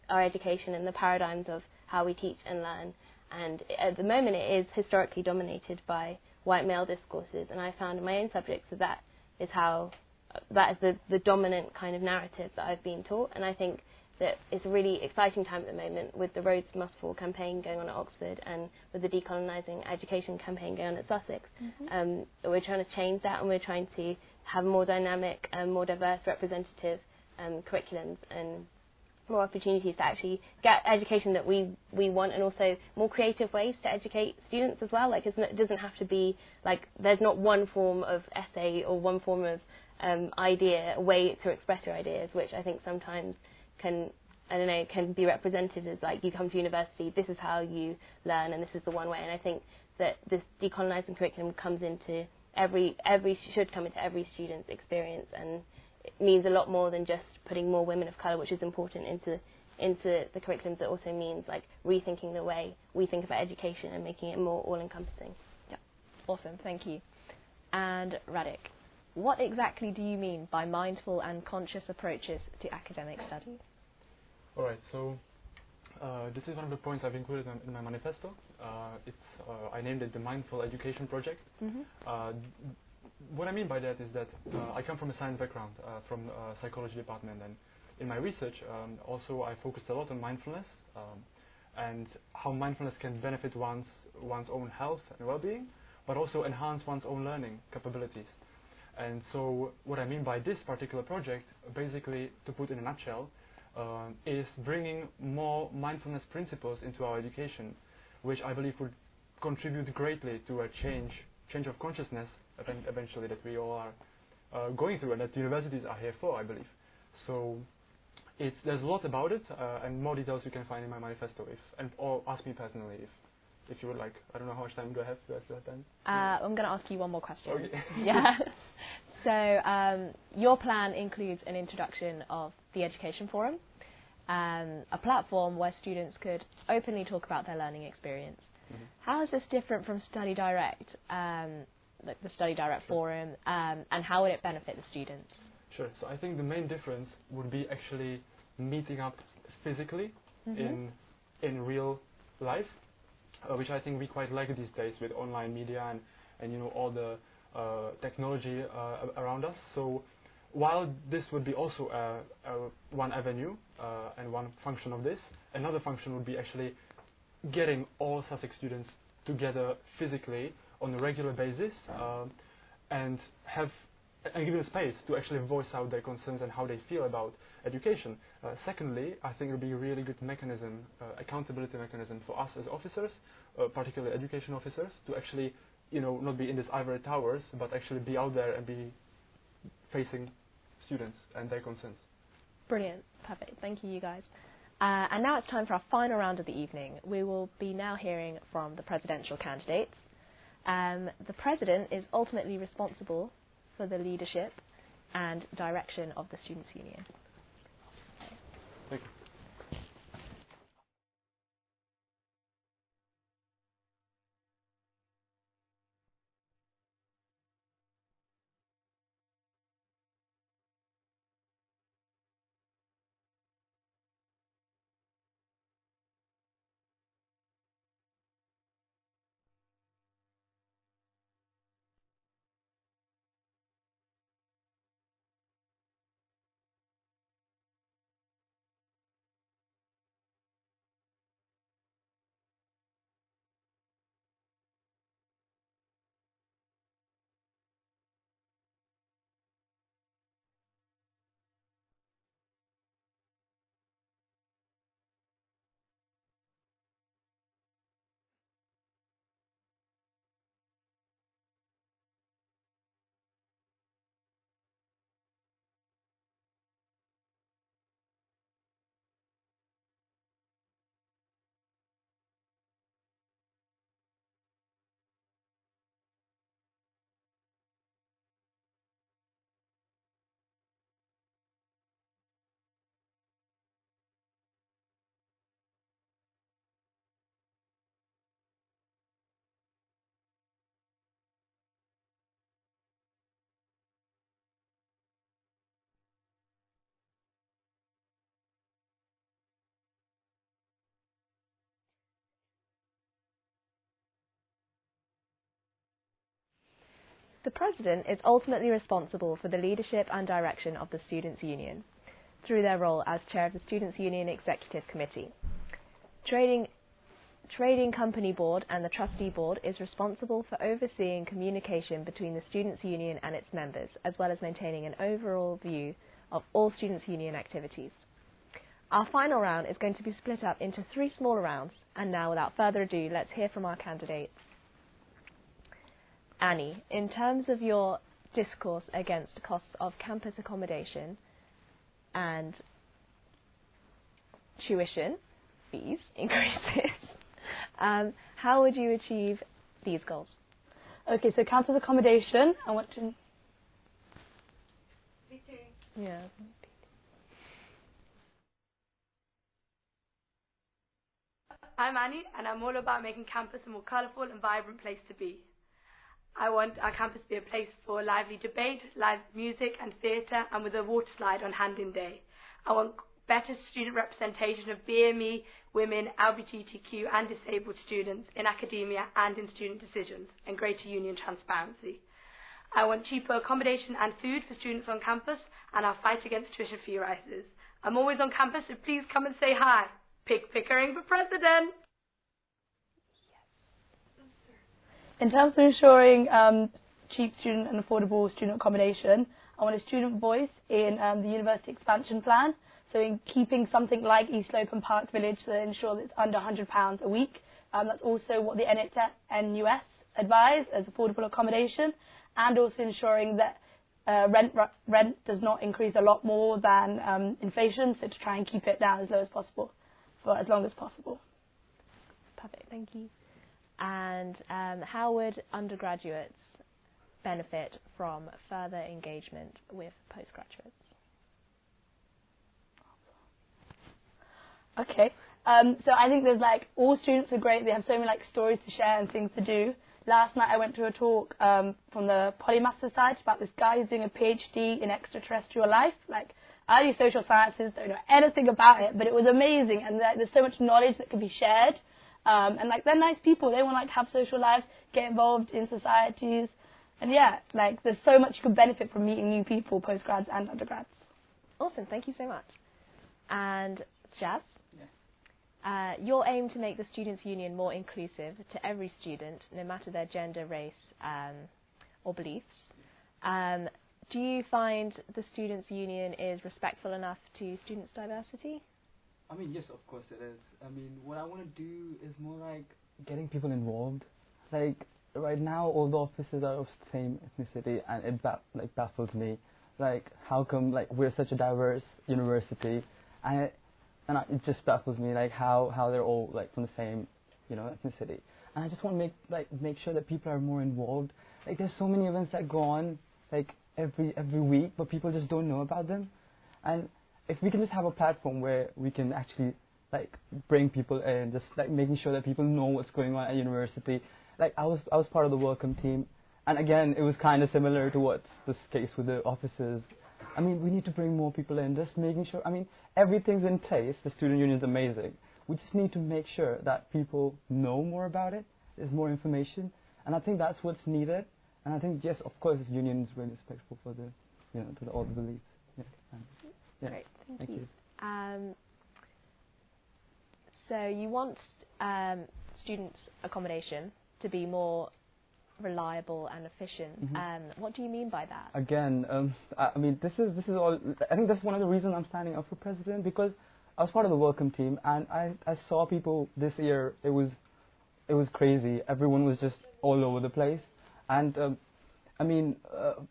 our education and the paradigms of how we teach and learn. And at the moment, it is historically dominated by white male discourses. And I found in my own subjects that is the dominant kind of narrative that I've been taught. And I think that it's a really exciting time at the moment with the Roads Must Fall campaign going on at Oxford and with the decolonising education campaign going on at Sussex. We're trying to change that, and we're trying to have more dynamic and more diverse representative curriculums and more opportunities to actually get education that we want, and also more creative ways to educate students as well. Like it doesn't have to be like there's not one form of essay or one form of idea, a way to express your ideas, which I think sometimes can be represented as like you come to university, this is how you learn, and this is the one way. And I think that this decolonising curriculum should come into every student's experience, and it means a lot more than just putting more women of colour, which is important, into the curriculums. That also means like rethinking the way we think about education and making it more all-encompassing. Yeah, awesome, thank you. And Radhik, what exactly do you mean by mindful and conscious approaches to academic study? All right, so this is one of the points I've included in my manifesto. I named it the Mindful Education Project. What I mean by that is that I come from a science background, from a psychology department, and in my research also I focused a lot on mindfulness and how mindfulness can benefit one's own health and well-being, but also enhance one's own learning capabilities. And so what I mean by this particular project, basically, to put in a nutshell, is bringing more mindfulness principles into our education, which I believe would contribute greatly to a change of consciousness eventually that we all are going through, and that universities are here for, I believe. So there's a lot about it, and more details you can find in my manifesto, or ask me personally if you would like. I don't know how much time do I have to ask that then? I'm going to ask you one more question. Okay. Yeah. So your plan includes an introduction of the Education Forum, a platform where students could openly talk about their learning experience. How is this different from Study Direct, like the Study Direct Forum, and how would it benefit the students? Sure. So I think the main difference would be actually meeting up physically in real life, which I think we quite like these days with online media and all the technology around us. So while this would be also one avenue and one function of this, another function would be actually getting all Sussex students together physically on a regular basis and give them space to actually voice out their concerns and how they feel about education. Secondly, I think it would be a really good mechanism, accountability mechanism for us as officers, particularly education officers, to actually not be in these ivory towers, but actually be out there and be facing students and their concerns. Brilliant. Perfect. Thank you guys. And now it's time for our final round of the evening. We will be now hearing from the presidential candidates. The president is ultimately responsible for the leadership and direction of the Students' Union. Thank you. The President is ultimately responsible for the leadership and direction of the Students' Union through their role as Chair of the Students' Union Executive Committee. Trading Company Board and the Trustee Board is responsible for overseeing communication between the Students' Union and its members, as well as maintaining an overall view of all Students' Union activities. Our final round is going to be split up into 3 smaller rounds, and now without further ado, let's hear from our candidates. Annie, in terms of your discourse against costs of campus accommodation and tuition fees increases, how would you achieve these goals? Okay, so campus accommodation, I want to... Me too. Yeah. I'm Annie, and I'm all about making campus a more colourful and vibrant place to be. I want our campus to be a place for lively debate, live music and theatre, and with a water slide on Hand-in Day. I want better student representation of BME, women, LGBTQ and disabled students in academia and in student decisions, and greater union transparency. I want cheaper accommodation and food for students on campus, and I'll fight against tuition fee rises. I'm always on campus, so please come and say hi. Pickering for president! In terms of ensuring cheap student and affordable student accommodation, I want a student voice in the university expansion plan, so in keeping something like East Slope and Park Village to ensure that it's under £100 a week. That's also what the NUS advise as affordable accommodation, and also ensuring that rent does not increase a lot more than inflation, so to try and keep it down as low as possible for as long as possible. Perfect, thank you. And how would undergraduates benefit from further engagement with postgraduates? Okay, so I think there's all students are great. They have so many stories to share and things to do. Last night I went to a talk from the Polymath Society about this guy who's doing a PhD in extraterrestrial life. I do social sciences, don't know anything about it, but it was amazing, and there's so much knowledge that can be shared. And they're nice people. They want to have social lives, get involved in societies, and yeah, there's so much you can benefit from meeting new people, postgrads and undergrads. Awesome, thank you so much. And Jazz? Your aim to make the Students' Union more inclusive to every student, no matter their gender, race, or beliefs. Do you find the Students' Union is respectful enough to students' diversity? I mean, yes, of course it is. I mean, what I want to do is more getting people involved. Right now, all the officers are of the same ethnicity, and it baffles me. How come we're such a diverse university, and it just baffles me how they're all from the same ethnicity. And I just want to make sure that people are more involved. There's so many events that go on every week, but people just don't know about them. And if we can just have a platform where we can actually bring people in, just making sure that people know what's going on at university. I was part of the welcome team, and again it was kind of similar to what's this case with the officers. I mean, we need to bring more people in, just making sure. I mean, everything's in place. The student union is amazing. We just need to make sure that people know more about it. There's more information, and I think that's what's needed. And I think, yes, of course, this union is really respectful for the all the beliefs. Yeah. Great, thank you. So you want students' accommodation to be more reliable and efficient. Mm-hmm. What do you mean by that? Again, I mean, this is all. I think that's one of the reasons I'm standing up for president, because I was part of the welcome team, and I saw people this year. It was crazy. Everyone was just all over the place, and I mean,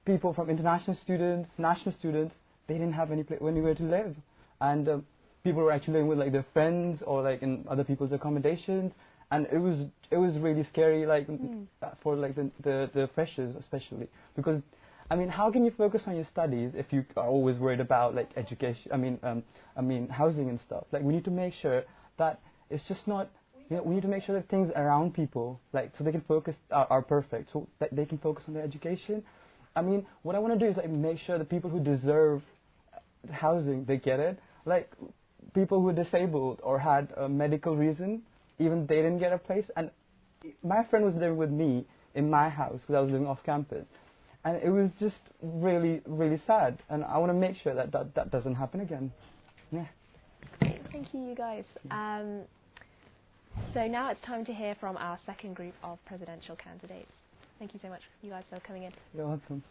people from international students, national students, they didn't have anywhere to live, and people were actually living with their friends or in other people's accommodations, and it was really scary for the freshers especially, because I mean, how can you focus on your studies if you are always worried about education? I mean housing and stuff. We need to make sure that it's just not. We need to make sure that things around people, so they can focus, are perfect, so that they can focus on their education. I mean, what I want to do is make sure the people who deserve housing, they get it. People who are disabled or had a medical reason, even they didn't get a place. And my friend was living with me in my house because I was living off campus. And it was just really, really sad. And I want to make sure that that doesn't happen again. Yeah. Great, thank you, you guys. So now it's time to hear from our second group of presidential candidates. Thank you so much, you guys, for coming in. You're welcome.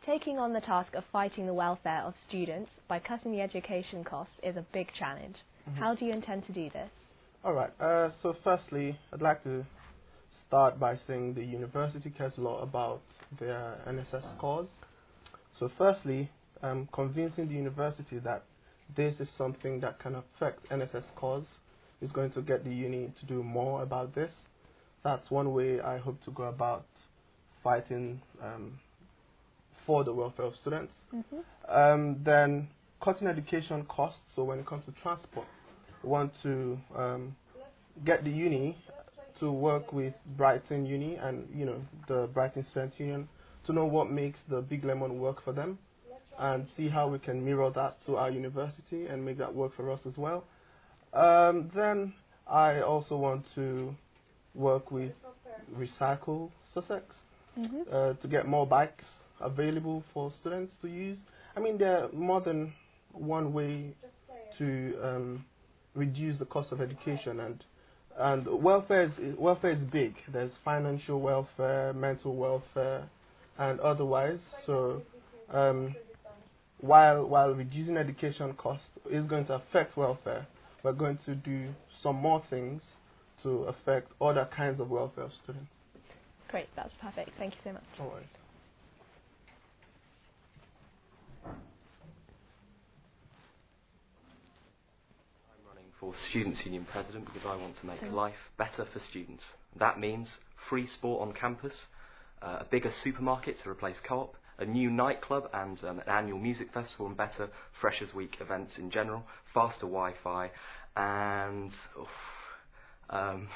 Taking on the task of fighting the welfare of students by cutting the education costs is a big challenge. How do you intend to do this? Alright, so firstly, I'd like to start by saying the university cares a lot about their NSS cause. So firstly, convincing the university that this is something that can affect NSS cause is going to get the uni to do more about this. That's one way I hope to go about fighting for the welfare of students. Then cutting education costs, so when it comes to transport, we want to get the uni to work with Brighton Uni and the Brighton Student Union to know what makes the Big Lemon work for them and see how we can mirror that to our university and make that work for us as well. Then I also want to work with Recycle Sussex to get more bikes available for students to use. I mean, there are more than one way to reduce the cost of education, and welfare is big. There's financial welfare, mental welfare, and otherwise. So while reducing education costs is going to affect welfare, we're going to do some more things to affect other kinds of welfare of students. Great, that's perfect. Thank you so much. No worries. For Students' Union President because I want to make life better for students. That means free sport on campus, a bigger supermarket to replace Co-op, a new nightclub and an annual music festival and better Freshers Week events in general, faster Wi-Fi and... Okay,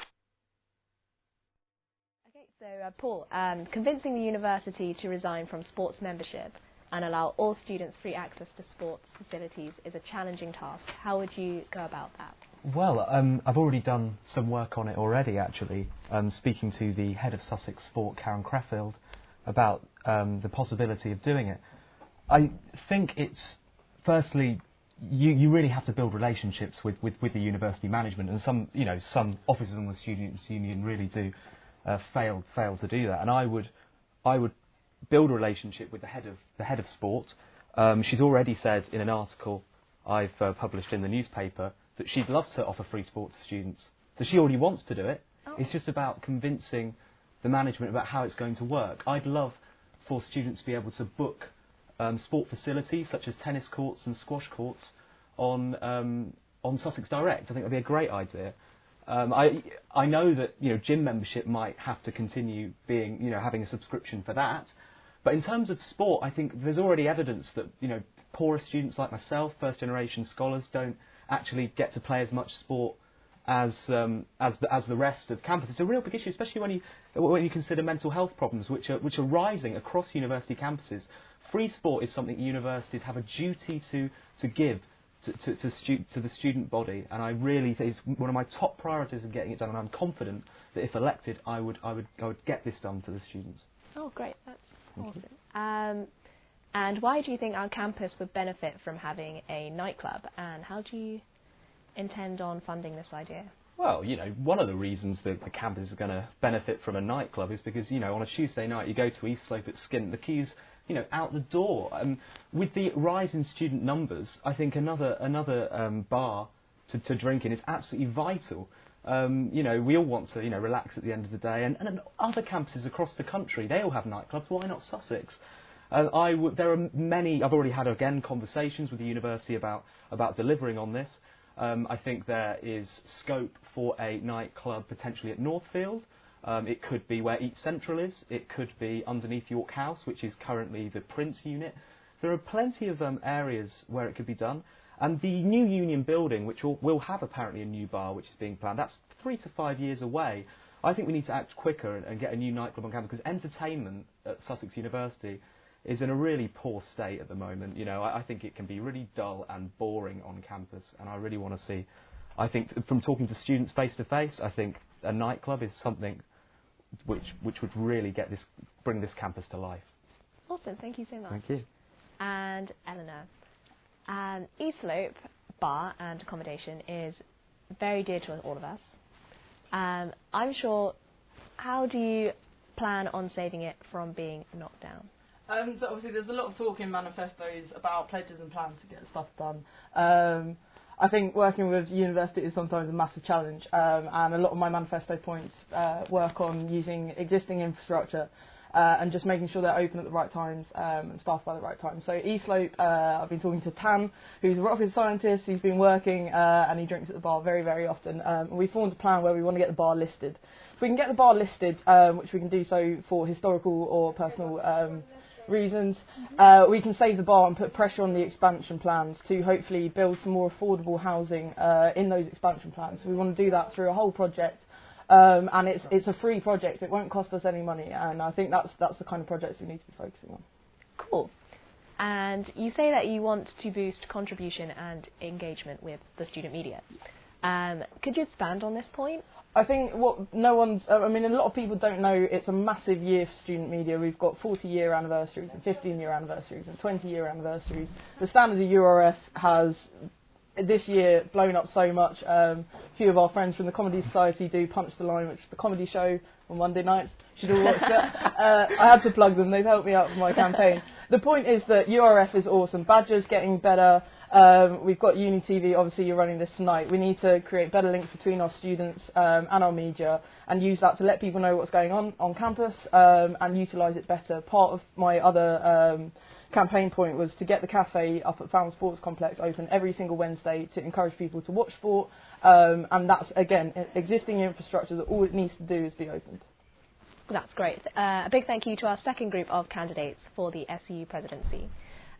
so Paul, convincing the university to resign from sports membership and allow all students free access to sports facilities is a challenging task. How would you go about that? Well, I've already done some work on it already, actually, speaking to the head of Sussex Sport, Karen Creffield, about the possibility of doing it. I think it's, firstly, you really have to build relationships with the university management, and some officers on the Students' Union really do fail to do that. And I would build a relationship with the head of sport. She's already said in an article I've published in the newspaper that she'd love to offer free sport to students. So she already wants to do it. It's just about convincing the management about how it's going to work. I'd love for students to be able to book sport facilities such as tennis courts and squash courts on Sussex Direct. I think that'd be a great idea. I know that gym membership might have to continue being having a subscription for that, but in terms of sport, I think there's already evidence that poorer students like myself, first generation scholars, don't actually get to play as much sport as the rest of campus. It's a real big issue, especially when you consider mental health problems which are rising across university campuses. Free sport is something universities have a duty to give to the student body, and I really think it's one of my top priorities in getting it done, and I'm confident that if elected I would get this done for the students. Oh great, that's awesome. And why do you think our campus would benefit from having a nightclub, and how do you intend on funding this idea? Well, one of the reasons that the campus is going to benefit from a nightclub is because, on a Tuesday night you go to East Slope at Skint, the queue's, out the door. With the rise in student numbers, I think another bar to drink in is absolutely vital. We all want to, relax at the end of the day, and other campuses across the country, they all have nightclubs. Why not Sussex? There are many. I've already had conversations with the university about delivering on this. I think there is scope for a nightclub potentially at Northfield. It could be where Eat Central is. It could be underneath York House, which is currently the Prince unit. There are plenty of areas where it could be done. And the new Union building, which will have apparently a new bar, which is being planned, that's 3 to 5 years away. I think we need to act quicker and get a new nightclub on campus, because entertainment at Sussex University is in a really poor state at the moment. I think it can be really dull and boring on campus, and I really want to see. I think from talking to students face to face, I think a nightclub is something which would really bring this campus to life. Awesome, thank you so much. Thank you. And Eleanor, East Slope bar and accommodation is very dear to all of us. I'm sure. How do you plan on saving it from being knocked down? So obviously there's a lot of talk in manifestos about pledges and plans to get stuff done. I think working with university is sometimes a massive challenge, and a lot of my manifesto points work on using existing infrastructure and just making sure they're open at the right times and staffed by the right time. So East Slope, I've been talking to Tan, who's a rocket scientist. He's been working and he drinks at the bar very, very often. We formed a plan where we want to get the bar listed. If we can get the bar listed, which we can do so for historical or personal reasons, we can save the bar and put pressure on the expansion plans to hopefully build some more affordable housing in those expansion plans. So we want to do that through a whole project, and it's a free project. It won't cost us any money, and I think that's the kind of projects we need to be focusing on. Cool. And you say that you want to boost contribution and engagement with the student media. Could you expand on this point? I think what no one's, a lot of people don't know, it's a massive year for student media. We've got 40-year anniversaries and 15-year anniversaries and 20-year anniversaries. The standard of URF has this year blown up so much. A few of our friends from the Comedy Society do Punch the Line, which is the comedy show on Monday nights. You should all watch it. I had to plug them, they've helped me out with my campaign. The point is that URF is awesome. Badger's getting better. We've got Uni TV, obviously you're running this tonight. We need to create better links between our students and our media and use that to let people know what's going on campus and utilise it better. Part of my other campaign point was to get the cafe up at Fountain Sports Complex open every single Wednesday to encourage people to watch sport, and that's, again, existing infrastructure that all it needs to do is be opened. That's great. A big thank you to our second group of candidates for the SU presidency.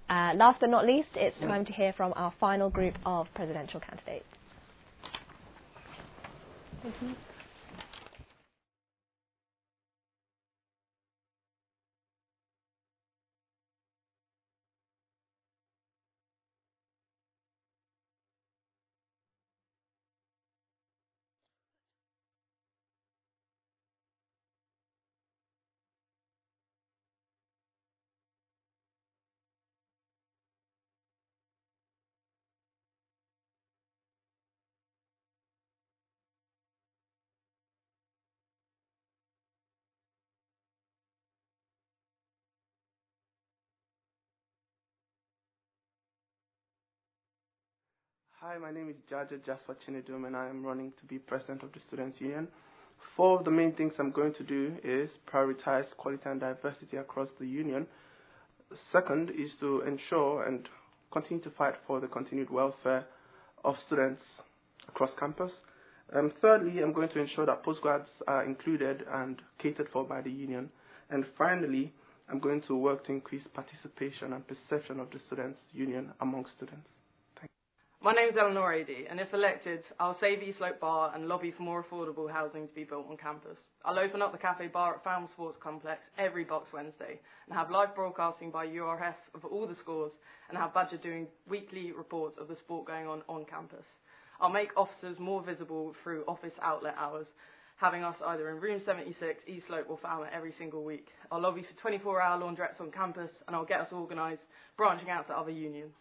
Last but not least, it's time to hear from our final group of presidential candidates. Thank you. Hi, my name is Jaja Jasper Chinedum, and I am running to be president of the Students' Union. Four of the main things I'm going to do is prioritize quality and diversity across the union. Second is to ensure and continue to fight for the continued welfare of students across campus. Thirdly, I'm going to ensure that postgrads are included and catered for by the union. And finally, I'm going to work to increase participation and perception of the students' union among students. My name is Eleanor Ady, and if elected, I'll save East Slope Bar and lobby for more affordable housing to be built on campus. I'll open up the cafe bar at Falmouth Sports Complex every Box Wednesday and have live broadcasting by URF of all the scores and have Badger doing weekly reports of the sport going on campus. I'll make officers more visible through office outlet hours, having us either in room 76, East Slope or Falmouth every single week. I'll lobby for 24-hour laundrettes on campus and I'll get us organised, branching out to other unions.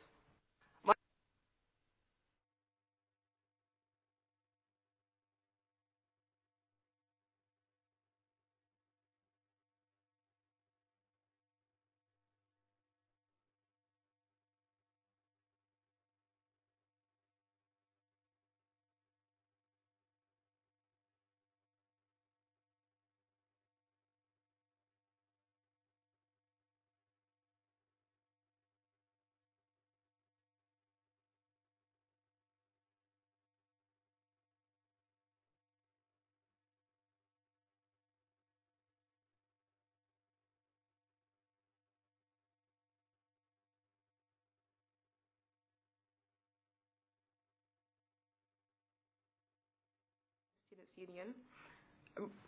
Students Union,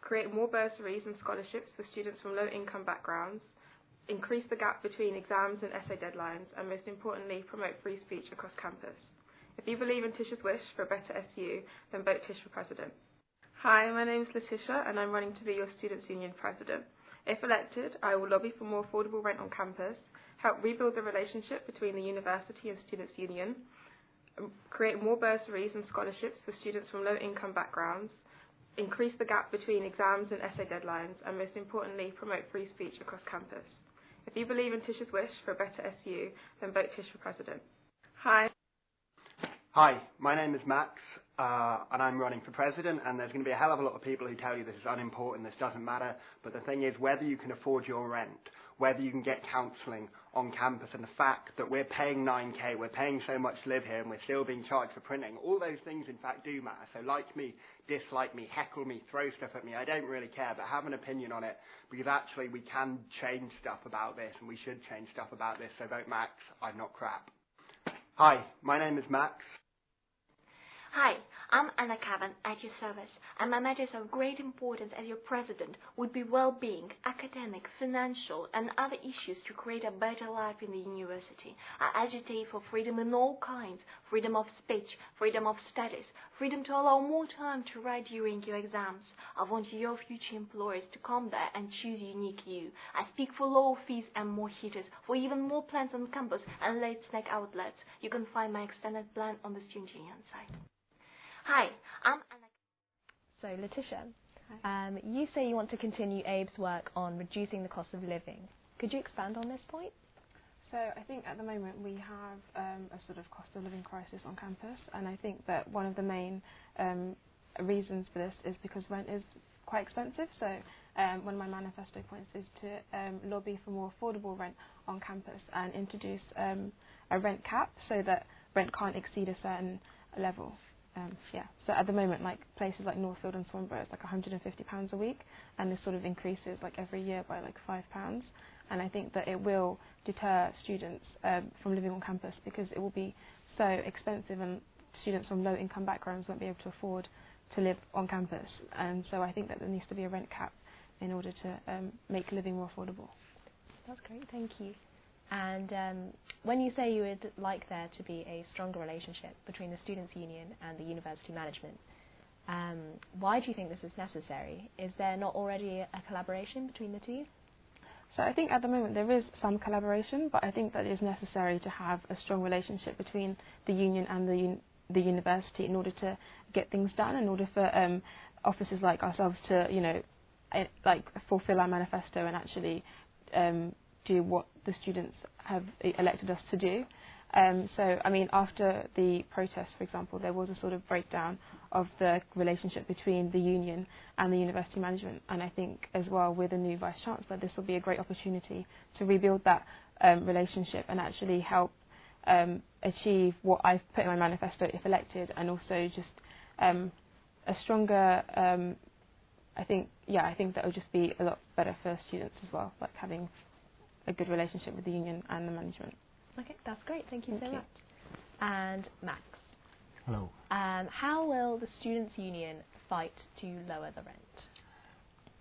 create more bursaries and scholarships for students from low-income backgrounds, increase the gap between exams and essay deadlines, and most importantly, promote free speech across campus. If you believe in Tisha's wish for a better SU, then vote Tish for president. Hi, my name is Letitia, and I'm running to be your Students Union president. If elected, I will lobby for more affordable rent on campus, help rebuild the relationship between the university and Students Union, create more bursaries and scholarships for students from low-income backgrounds, increase the gap between exams and essay deadlines, and most importantly, promote free speech across campus. If you believe in Tisha's wish for a better SU, then vote Tish for president. Hi. Hi, my name is Max, and I'm running for president, and there's going to be a hell of a lot of people who tell you this is unimportant, this doesn't matter, but the thing is, whether you can afford your rent, whether you can get counselling on campus, and the fact that we're paying 9k, we're paying so much to live here, and we're still being charged for printing, all those things in fact do matter. So like me, dislike me, heckle me, throw stuff at me, I don't really care, but have an opinion on it, because actually we can change stuff about this, and we should change stuff about this, so vote Max, I'm not crap. Hi, my name is Max. Hi, I'm Anna Cavan at your service, and my matters of great importance as your president would be well-being, academic, financial, and other issues to create a better life in the university. I agitate for freedom in all kinds, freedom of speech, freedom of studies, freedom to allow more time to write during your exams. I want your future employers to come there and choose unique you. I speak for lower fees and more heaters, for even more plants on campus and late snack outlets. You can find my extended plan on the Student Union site. Hi, I'm Anna. So, Letitia, you say you want to continue Abe's work on reducing the cost of living. Could you expand on this point? So I think at the moment we have a sort of cost of living crisis on campus, and I think that one of the main reasons for this is because rent is quite expensive. So one of my manifesto points is to lobby for more affordable rent on campus and introduce a rent cap so that rent can't exceed a certain level. So at the moment, like places like Northfield and Swanborough, it's like £150 a week, and this sort of increases like every year by like £5. And I think that it will deter students from living on campus because it will be so expensive, and students from low-income backgrounds won't be able to afford to live on campus. And so I think that there needs to be a rent cap in order to make living more affordable. That's great, thank you. And when you say you would like there to be a stronger relationship between the Students' Union and the university management, why do you think this is necessary? Is there not already a collaboration between the two? So I think at the moment there is some collaboration, but I think that it is necessary to have a strong relationship between the union and the university in order to get things done, in order for officers like ourselves to, you know, like fulfill our manifesto and actually do what the students have elected us to do. So, I mean, after the protest, for example, there was a sort of breakdown of the relationship between the union and the university management. And I think as well with the new Vice-Chancellor, this will be a great opportunity to rebuild that relationship and actually help achieve what I've put in my manifesto if elected, and also just a stronger, I think that will just be a lot better for students as well, like having a good relationship with the union and the management. Okay, that's great. Thank you so much. And Max. Hello. How will the Students' Union fight to lower the rent?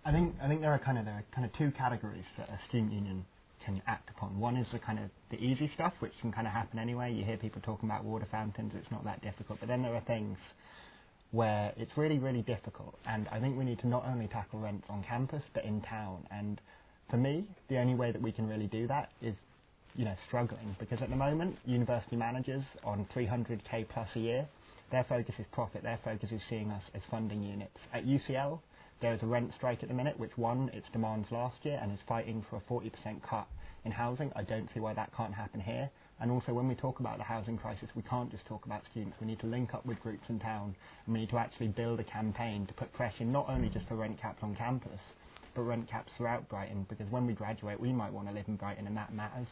I think there are kind of two categories that a student union can act upon. One is the easy stuff, which can kind of happen anyway. You hear people talking about water fountains; it's not that difficult. But then there are things where it's really, really difficult. And I think we need to not only tackle rents on campus, but in town. And for me, the only way that we can really do that is struggling, because at the moment, university managers on 300k plus a year, their focus is profit, their focus is seeing us as funding units. At UCL, there is a rent strike at the minute, which won its demands last year and is fighting for a 40% cut in housing. I don't see why that can't happen here. And also, when we talk about the housing crisis, we can't just talk about students. We need to link up with groups in town, and we need to actually build a campaign to put pressure not only just for rent caps on campus, but rent caps throughout Brighton, because when we graduate, we might want to live in Brighton, and that matters.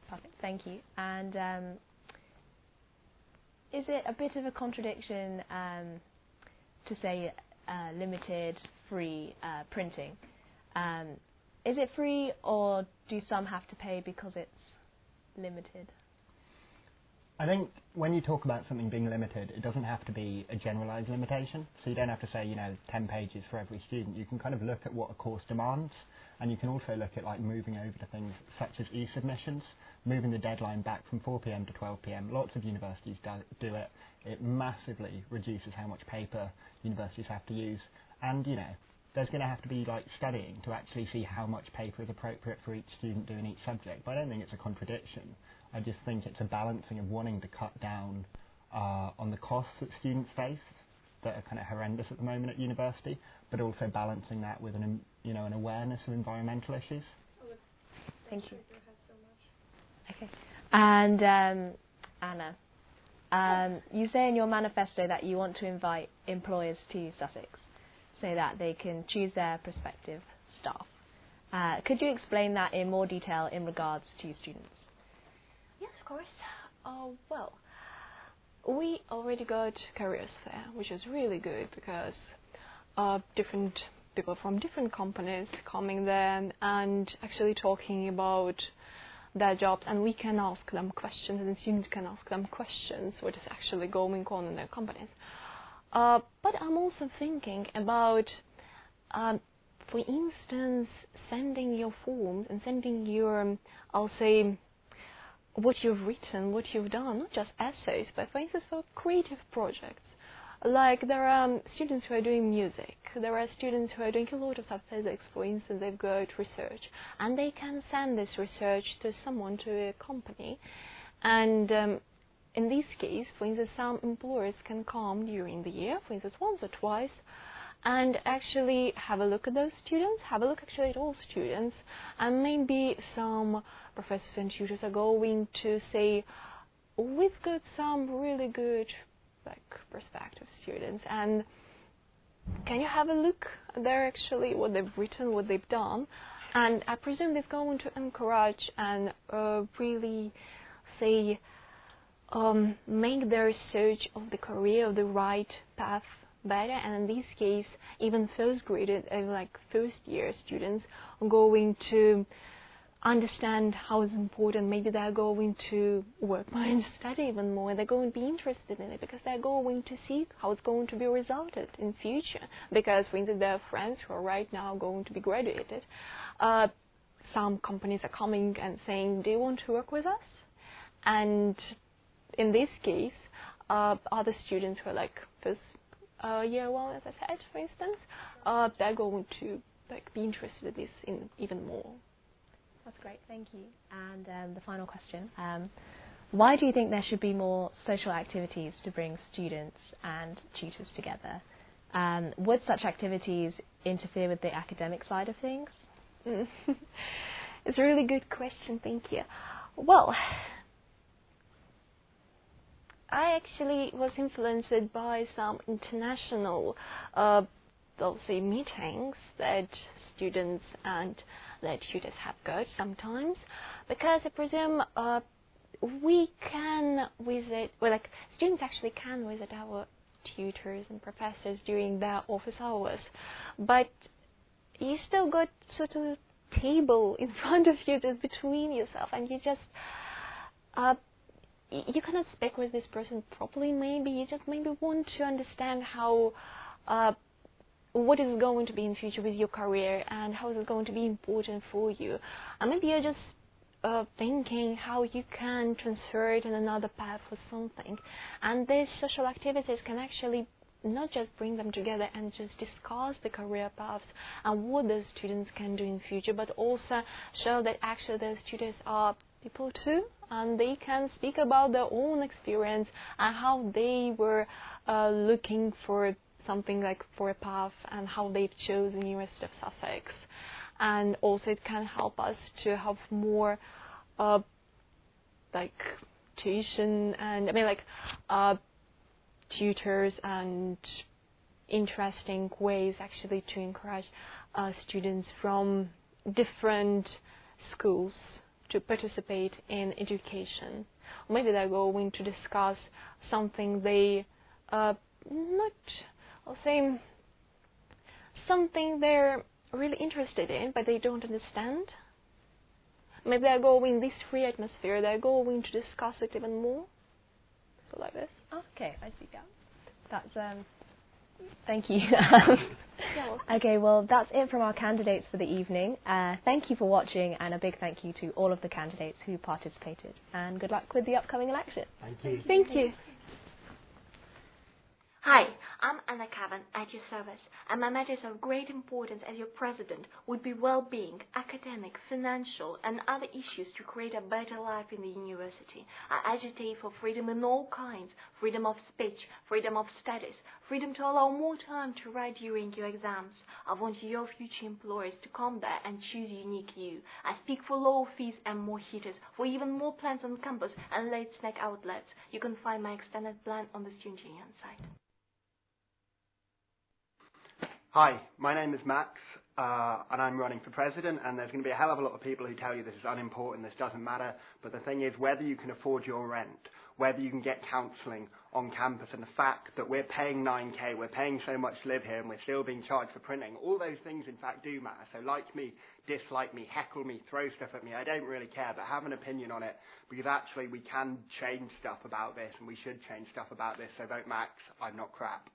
Perfect, thank you. And is it a bit of a contradiction to say limited free printing? Is it free, or do some have to pay because it's limited? I think when you talk about something being limited, it doesn't have to be a generalised limitation. So you don't have to say, 10 pages for every student. You can kind of look at what a course demands, and you can also look at moving over to things such as e-submissions, moving the deadline back from 4 p.m. to 12 p.m. Lots of universities do it. It massively reduces how much paper universities have to use, and there's going to have to be studying to actually see how much paper is appropriate for each student doing each subject. But I don't think it's a contradiction. I just think it's a balancing of wanting to cut down on the costs that students face that are kind of horrendous at the moment at university, but also balancing that with an awareness of environmental issues. Thank you. Okay. And Anna, you say in your manifesto that you want to invite employers to Sussex so that they can choose their prospective staff. Could you explain that in more detail in regards to students? Yes, of course. Well, we already got careers fair, which is really good because different people from different companies coming there and actually talking about their jobs, and we can ask them questions, and the students can ask them questions, what is actually going on in their companies. But I'm also thinking about, for instance, sending your forms and sending your, I'll say, what you've written, what you've done, not just essays, but for instance for creative projects. Like there are students who are doing music, there are students who are doing a lot of physics, for instance, they've got research, and they can send this research to someone, to a company, and in this case, for instance, some employers can come during the year, for instance, once or twice, and actually have a look at those students, have a look actually at all students, and maybe some professors and tutors are going to say, we've got some really good prospective students, and can you have a look at actually what they've written, what they've done, and I presume this is going to encourage and really say make their search of the career, of the right path better, and in this case even first graded, first year students are going to understand how it's important. Maybe they're going to work more and study even more. They're going to be interested in it because they're going to see how it's going to be resulted in future. Because, for instance, there are friends who are right now going to be graduated. Some companies are coming and saying, do you want to work with us? And in this case, other students who are first year one, as I said, for instance, they're going to be interested in this in even more. That's great, thank you. And the final question, why do you think there should be more social activities to bring students and tutors together? Would such activities interfere with the academic side of things? It's a really good question, thank you. Well, I actually was influenced by some international, they'll say, meetings that students and their tutors have got sometimes, because I presume we can visit, well, like students actually can visit our tutors and professors during their office hours, but you still got sort of table in front of you, just between yourself, and you just you cannot speak with this person properly. Maybe you just maybe want to understand how what is going to be in future with your career and how is it going to be important for you, and maybe you're just thinking how you can transfer it in another path or something. And these social activities can actually not just bring them together and just discuss the career paths and what those students can do in future, but also show that actually those students are people too, and they can speak about their own experience and how they were looking for something like for a path and how they've chosen University of Sussex. And also it can help us to have more like tuition and tutors and interesting ways actually to encourage students from different schools to participate in education. Or maybe they're going to discuss something they something they're really interested in but they don't understand. Maybe they're going in this free atmosphere, they're going to discuss it even more. So like this. Okay, I see. Yeah, that's thank you. Yeah, Okay, well that's it from our candidates for the evening. Thank you for watching, and a big thank you to all of the candidates who participated. And good luck with the upcoming election. Thank you. Thank you. Hi, I'm Anna Cavan at your service, and my matters of great importance as your president would be well-being, academic, financial, and other issues to create a better life in the university. I agitate for freedom in all kinds, freedom of speech, freedom of studies, freedom to allow more time to write during your exams. I want your future employers to come there and choose unique you. I speak for lower fees and more heaters, for even more plants on campus and late snack outlets. You can find my extended plan on the Student Union site. Hi, my name is Max, and I'm running for president, and there's going to be a hell of a lot of people who tell you this is unimportant, this doesn't matter, but the thing is whether you can afford your rent, whether you can get counselling on campus, and the fact that we're paying 9k, we're paying so much to live here, and we're still being charged for printing, all those things in fact do matter. So like me, dislike me, heckle me, throw stuff at me, I don't really care, but have an opinion on it, because actually we can change stuff about this, and we should change stuff about this, so vote Max, I'm not crap.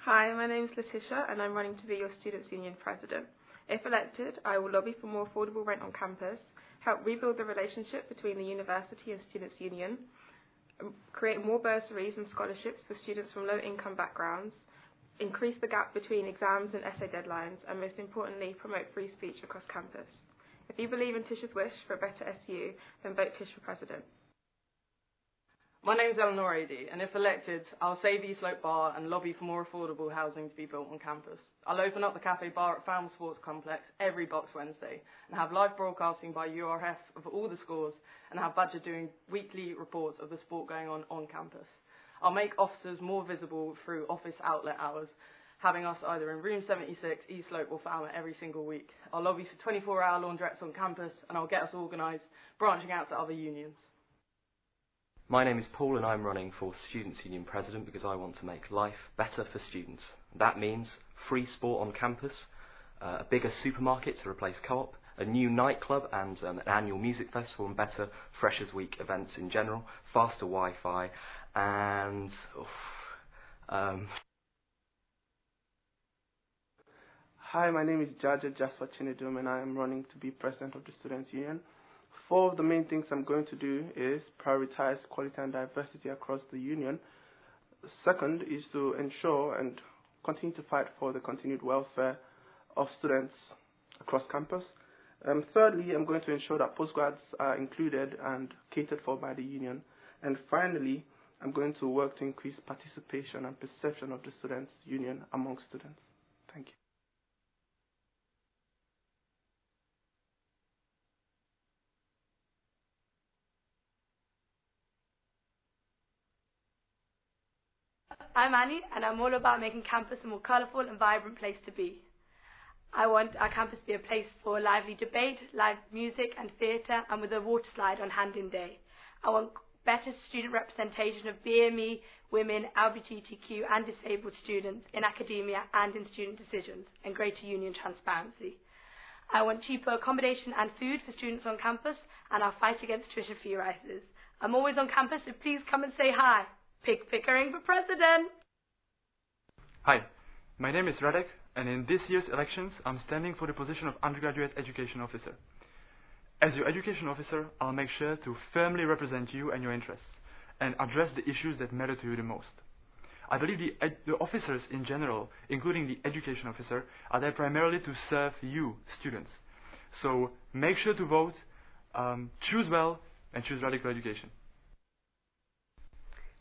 Hi, my name is Letitia and I'm running to be your Students' Union President. If elected, I will lobby for more affordable rent on campus, help rebuild the relationship between the university and Students' Union, create more bursaries and scholarships for students from low-income backgrounds, increase the gap between exams and essay deadlines, and most importantly, promote free speech across campus. If you believe in Tisha's wish for a better SU, then vote Tish for President. My name's Eleanor Ady, and if elected, I'll save East Slope Bar and lobby for more affordable housing to be built on campus. I'll open up the cafe bar at Falmouth Sports Complex every Box Wednesday, and have live broadcasting by URF of all the scores, and have Badger doing weekly reports of the sport going on campus. I'll make officers more visible through office outlet hours, having us either in room 76, East Slope or Falmouth every single week. I'll lobby for 24-hour laundrettes on campus, and I'll get us organised, branching out to other unions. My name is Paul and I'm running for Students' Union President because I want to make life better for students. That means free sport on campus, a bigger supermarket to replace Co-op, a new nightclub and an annual music festival, and better Freshers' Week events in general, faster Wi-Fi, and Hi, my name is Jaja Jasper Chinedum and I am running to be President of the Students' Union. 4 of the main things I'm going to do is prioritize quality and diversity across the union. The second is to ensure and continue to fight for the continued welfare of students across campus. Thirdly, I'm going to ensure that postgrads are included and catered for by the union. And finally, I'm going to work to increase participation and perception of the Students' Union among students. Thank you. I'm Annie, and I'm all about making campus a more colourful and vibrant place to be. I want our campus to be a place for lively debate, live music and theatre, and with a water slide on Hand-in Day. I want better student representation of BME, women, LGBTQ and disabled students in academia and in student decisions, and greater union transparency. I want cheaper accommodation and food for students on campus, and I'll fight against tuition fee rises. I'm always on campus, so please come and say hi. Pickering for president! Hi, my name is Radek, and in this year's elections, I'm standing for the position of Undergraduate Education Officer. As your education officer, I'll make sure to firmly represent you and your interests, and address the issues that matter to you the most. I believe the officers in general, including the education officer, are there primarily to serve you, students. So make sure to vote, choose well, and choose radical education.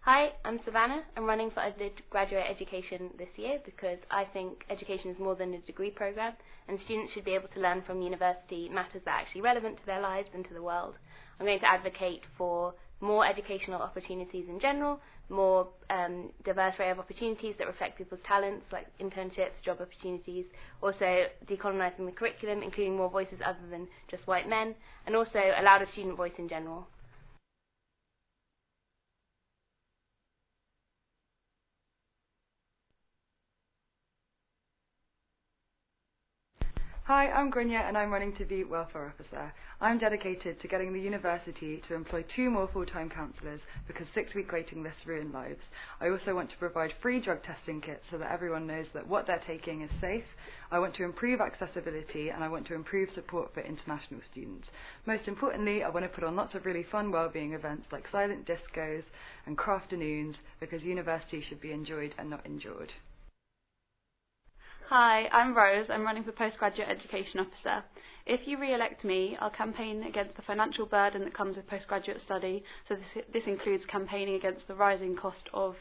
Hi, I'm Savannah. I'm running for Undergraduate Education this year because I think education is more than a degree program, and students should be able to learn from university matters that are actually relevant to their lives and to the world. I'm going to advocate for more educational opportunities in general, more diverse array of opportunities that reflect people's talents, like internships, job opportunities, also decolonising the curriculum, including more voices other than just white men, and also a louder student voice in general. Hi, I'm Grunya and I'm running to be Welfare Officer. I'm dedicated to getting the university to employ 2 more full-time counsellors because 6-week waiting lists ruin lives. I also want to provide free drug testing kits so that everyone knows that what they're taking is safe. I want to improve accessibility and I want to improve support for international students. Most importantly, I want to put on lots of really fun wellbeing events like silent discos and crafternoons because university should be enjoyed and not endured. Hi, I'm Rose. I'm running for Postgraduate Education Officer. If you re-elect me, I'll campaign against the financial burden that comes with postgraduate study. So this includes campaigning against the rising cost of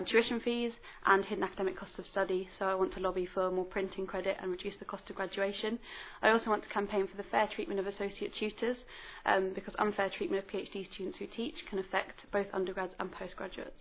tuition fees and hidden academic costs of study. So I want to lobby for more printing credit and reduce the cost of graduation. I also want to campaign for the fair treatment of associate tutors because unfair treatment of PhD students who teach can affect both undergrads and postgraduates.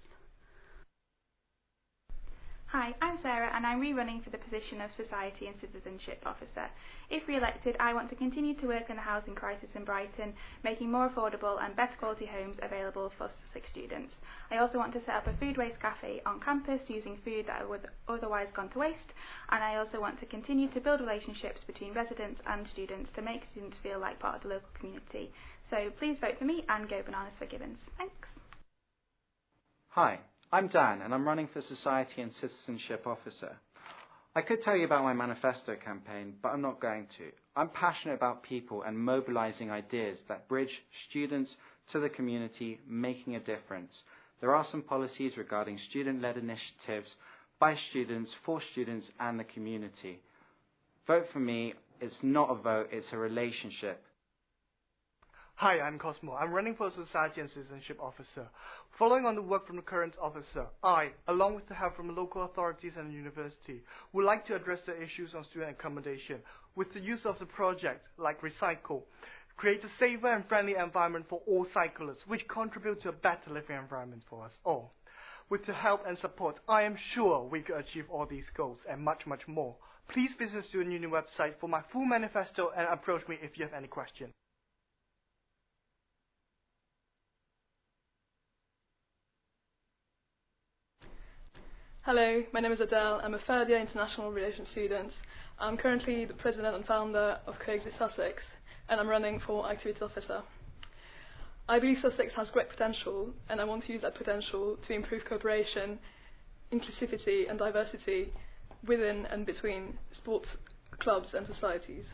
Hi, I'm Sarah and I'm rerunning for the position of Society and Citizenship Officer. If re-elected, I want to continue to work on the housing crisis in Brighton, making more affordable and better quality homes available for Sussex students. I also want to set up a food waste cafe on campus using food that would otherwise gone to waste, and I also want to continue to build relationships between residents and students to make students feel like part of the local community. So please vote for me and go bananas for Gibbons. Thanks. Hi. I'm Dan and I'm running for Society and Citizenship Officer. I could tell you about my manifesto campaign, but I'm not going to. I'm passionate about people and mobilising ideas that bridge students to the community, making a difference. There are some policies regarding student-led initiatives by students, for students and the community. Vote for me. It's not a vote, it's a relationship. Hi, I'm Cosmo. I'm running for Society and Citizenship Officer. Following on the work from the current officer, I, along with the help from local authorities and university, would like to address the issues on student accommodation with the use of the project like Recycle, create a safer and friendly environment for all cyclists, which contribute to a better living environment for us all. With the help and support, I am sure we could achieve all these goals and much, much more. Please visit the Student Union website for my full manifesto and approach me if you have any questions. Hello, my name is Adele. I'm a third year international relations student. I'm currently the president and founder of Coexist Sussex, and I'm running for activity officer. I believe Sussex has great potential, and I want to use that potential to improve cooperation, inclusivity and diversity within and between sports clubs and societies.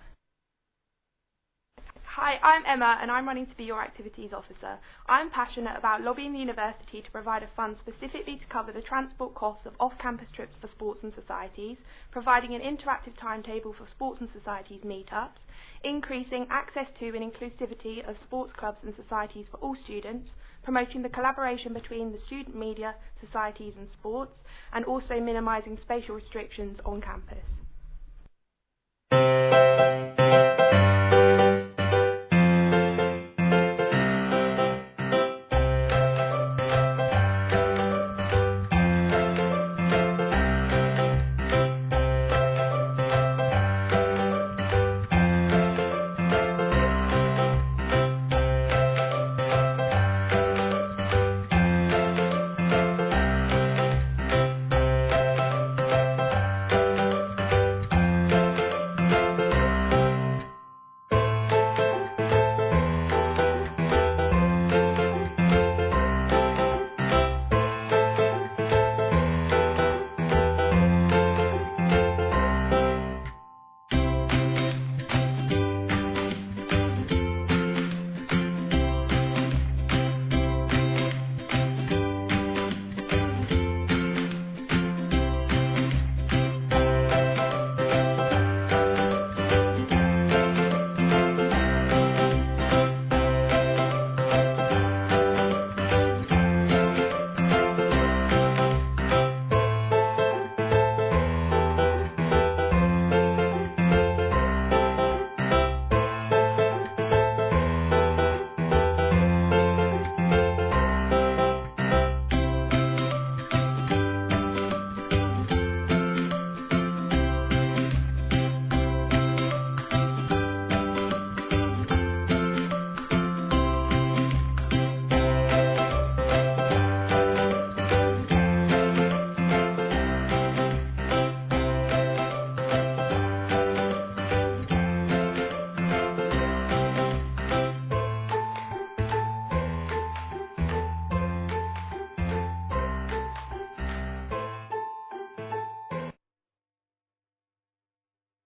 Hi, I'm Emma and I'm running to be your activities officer. I'm passionate about lobbying the university to provide a fund specifically to cover the transport costs of off-campus trips for sports and societies, providing an interactive timetable for sports and societies meetups, increasing access to and inclusivity of sports clubs and societies for all students, promoting the collaboration between the student media, societies and sports, and also minimising spatial restrictions on campus.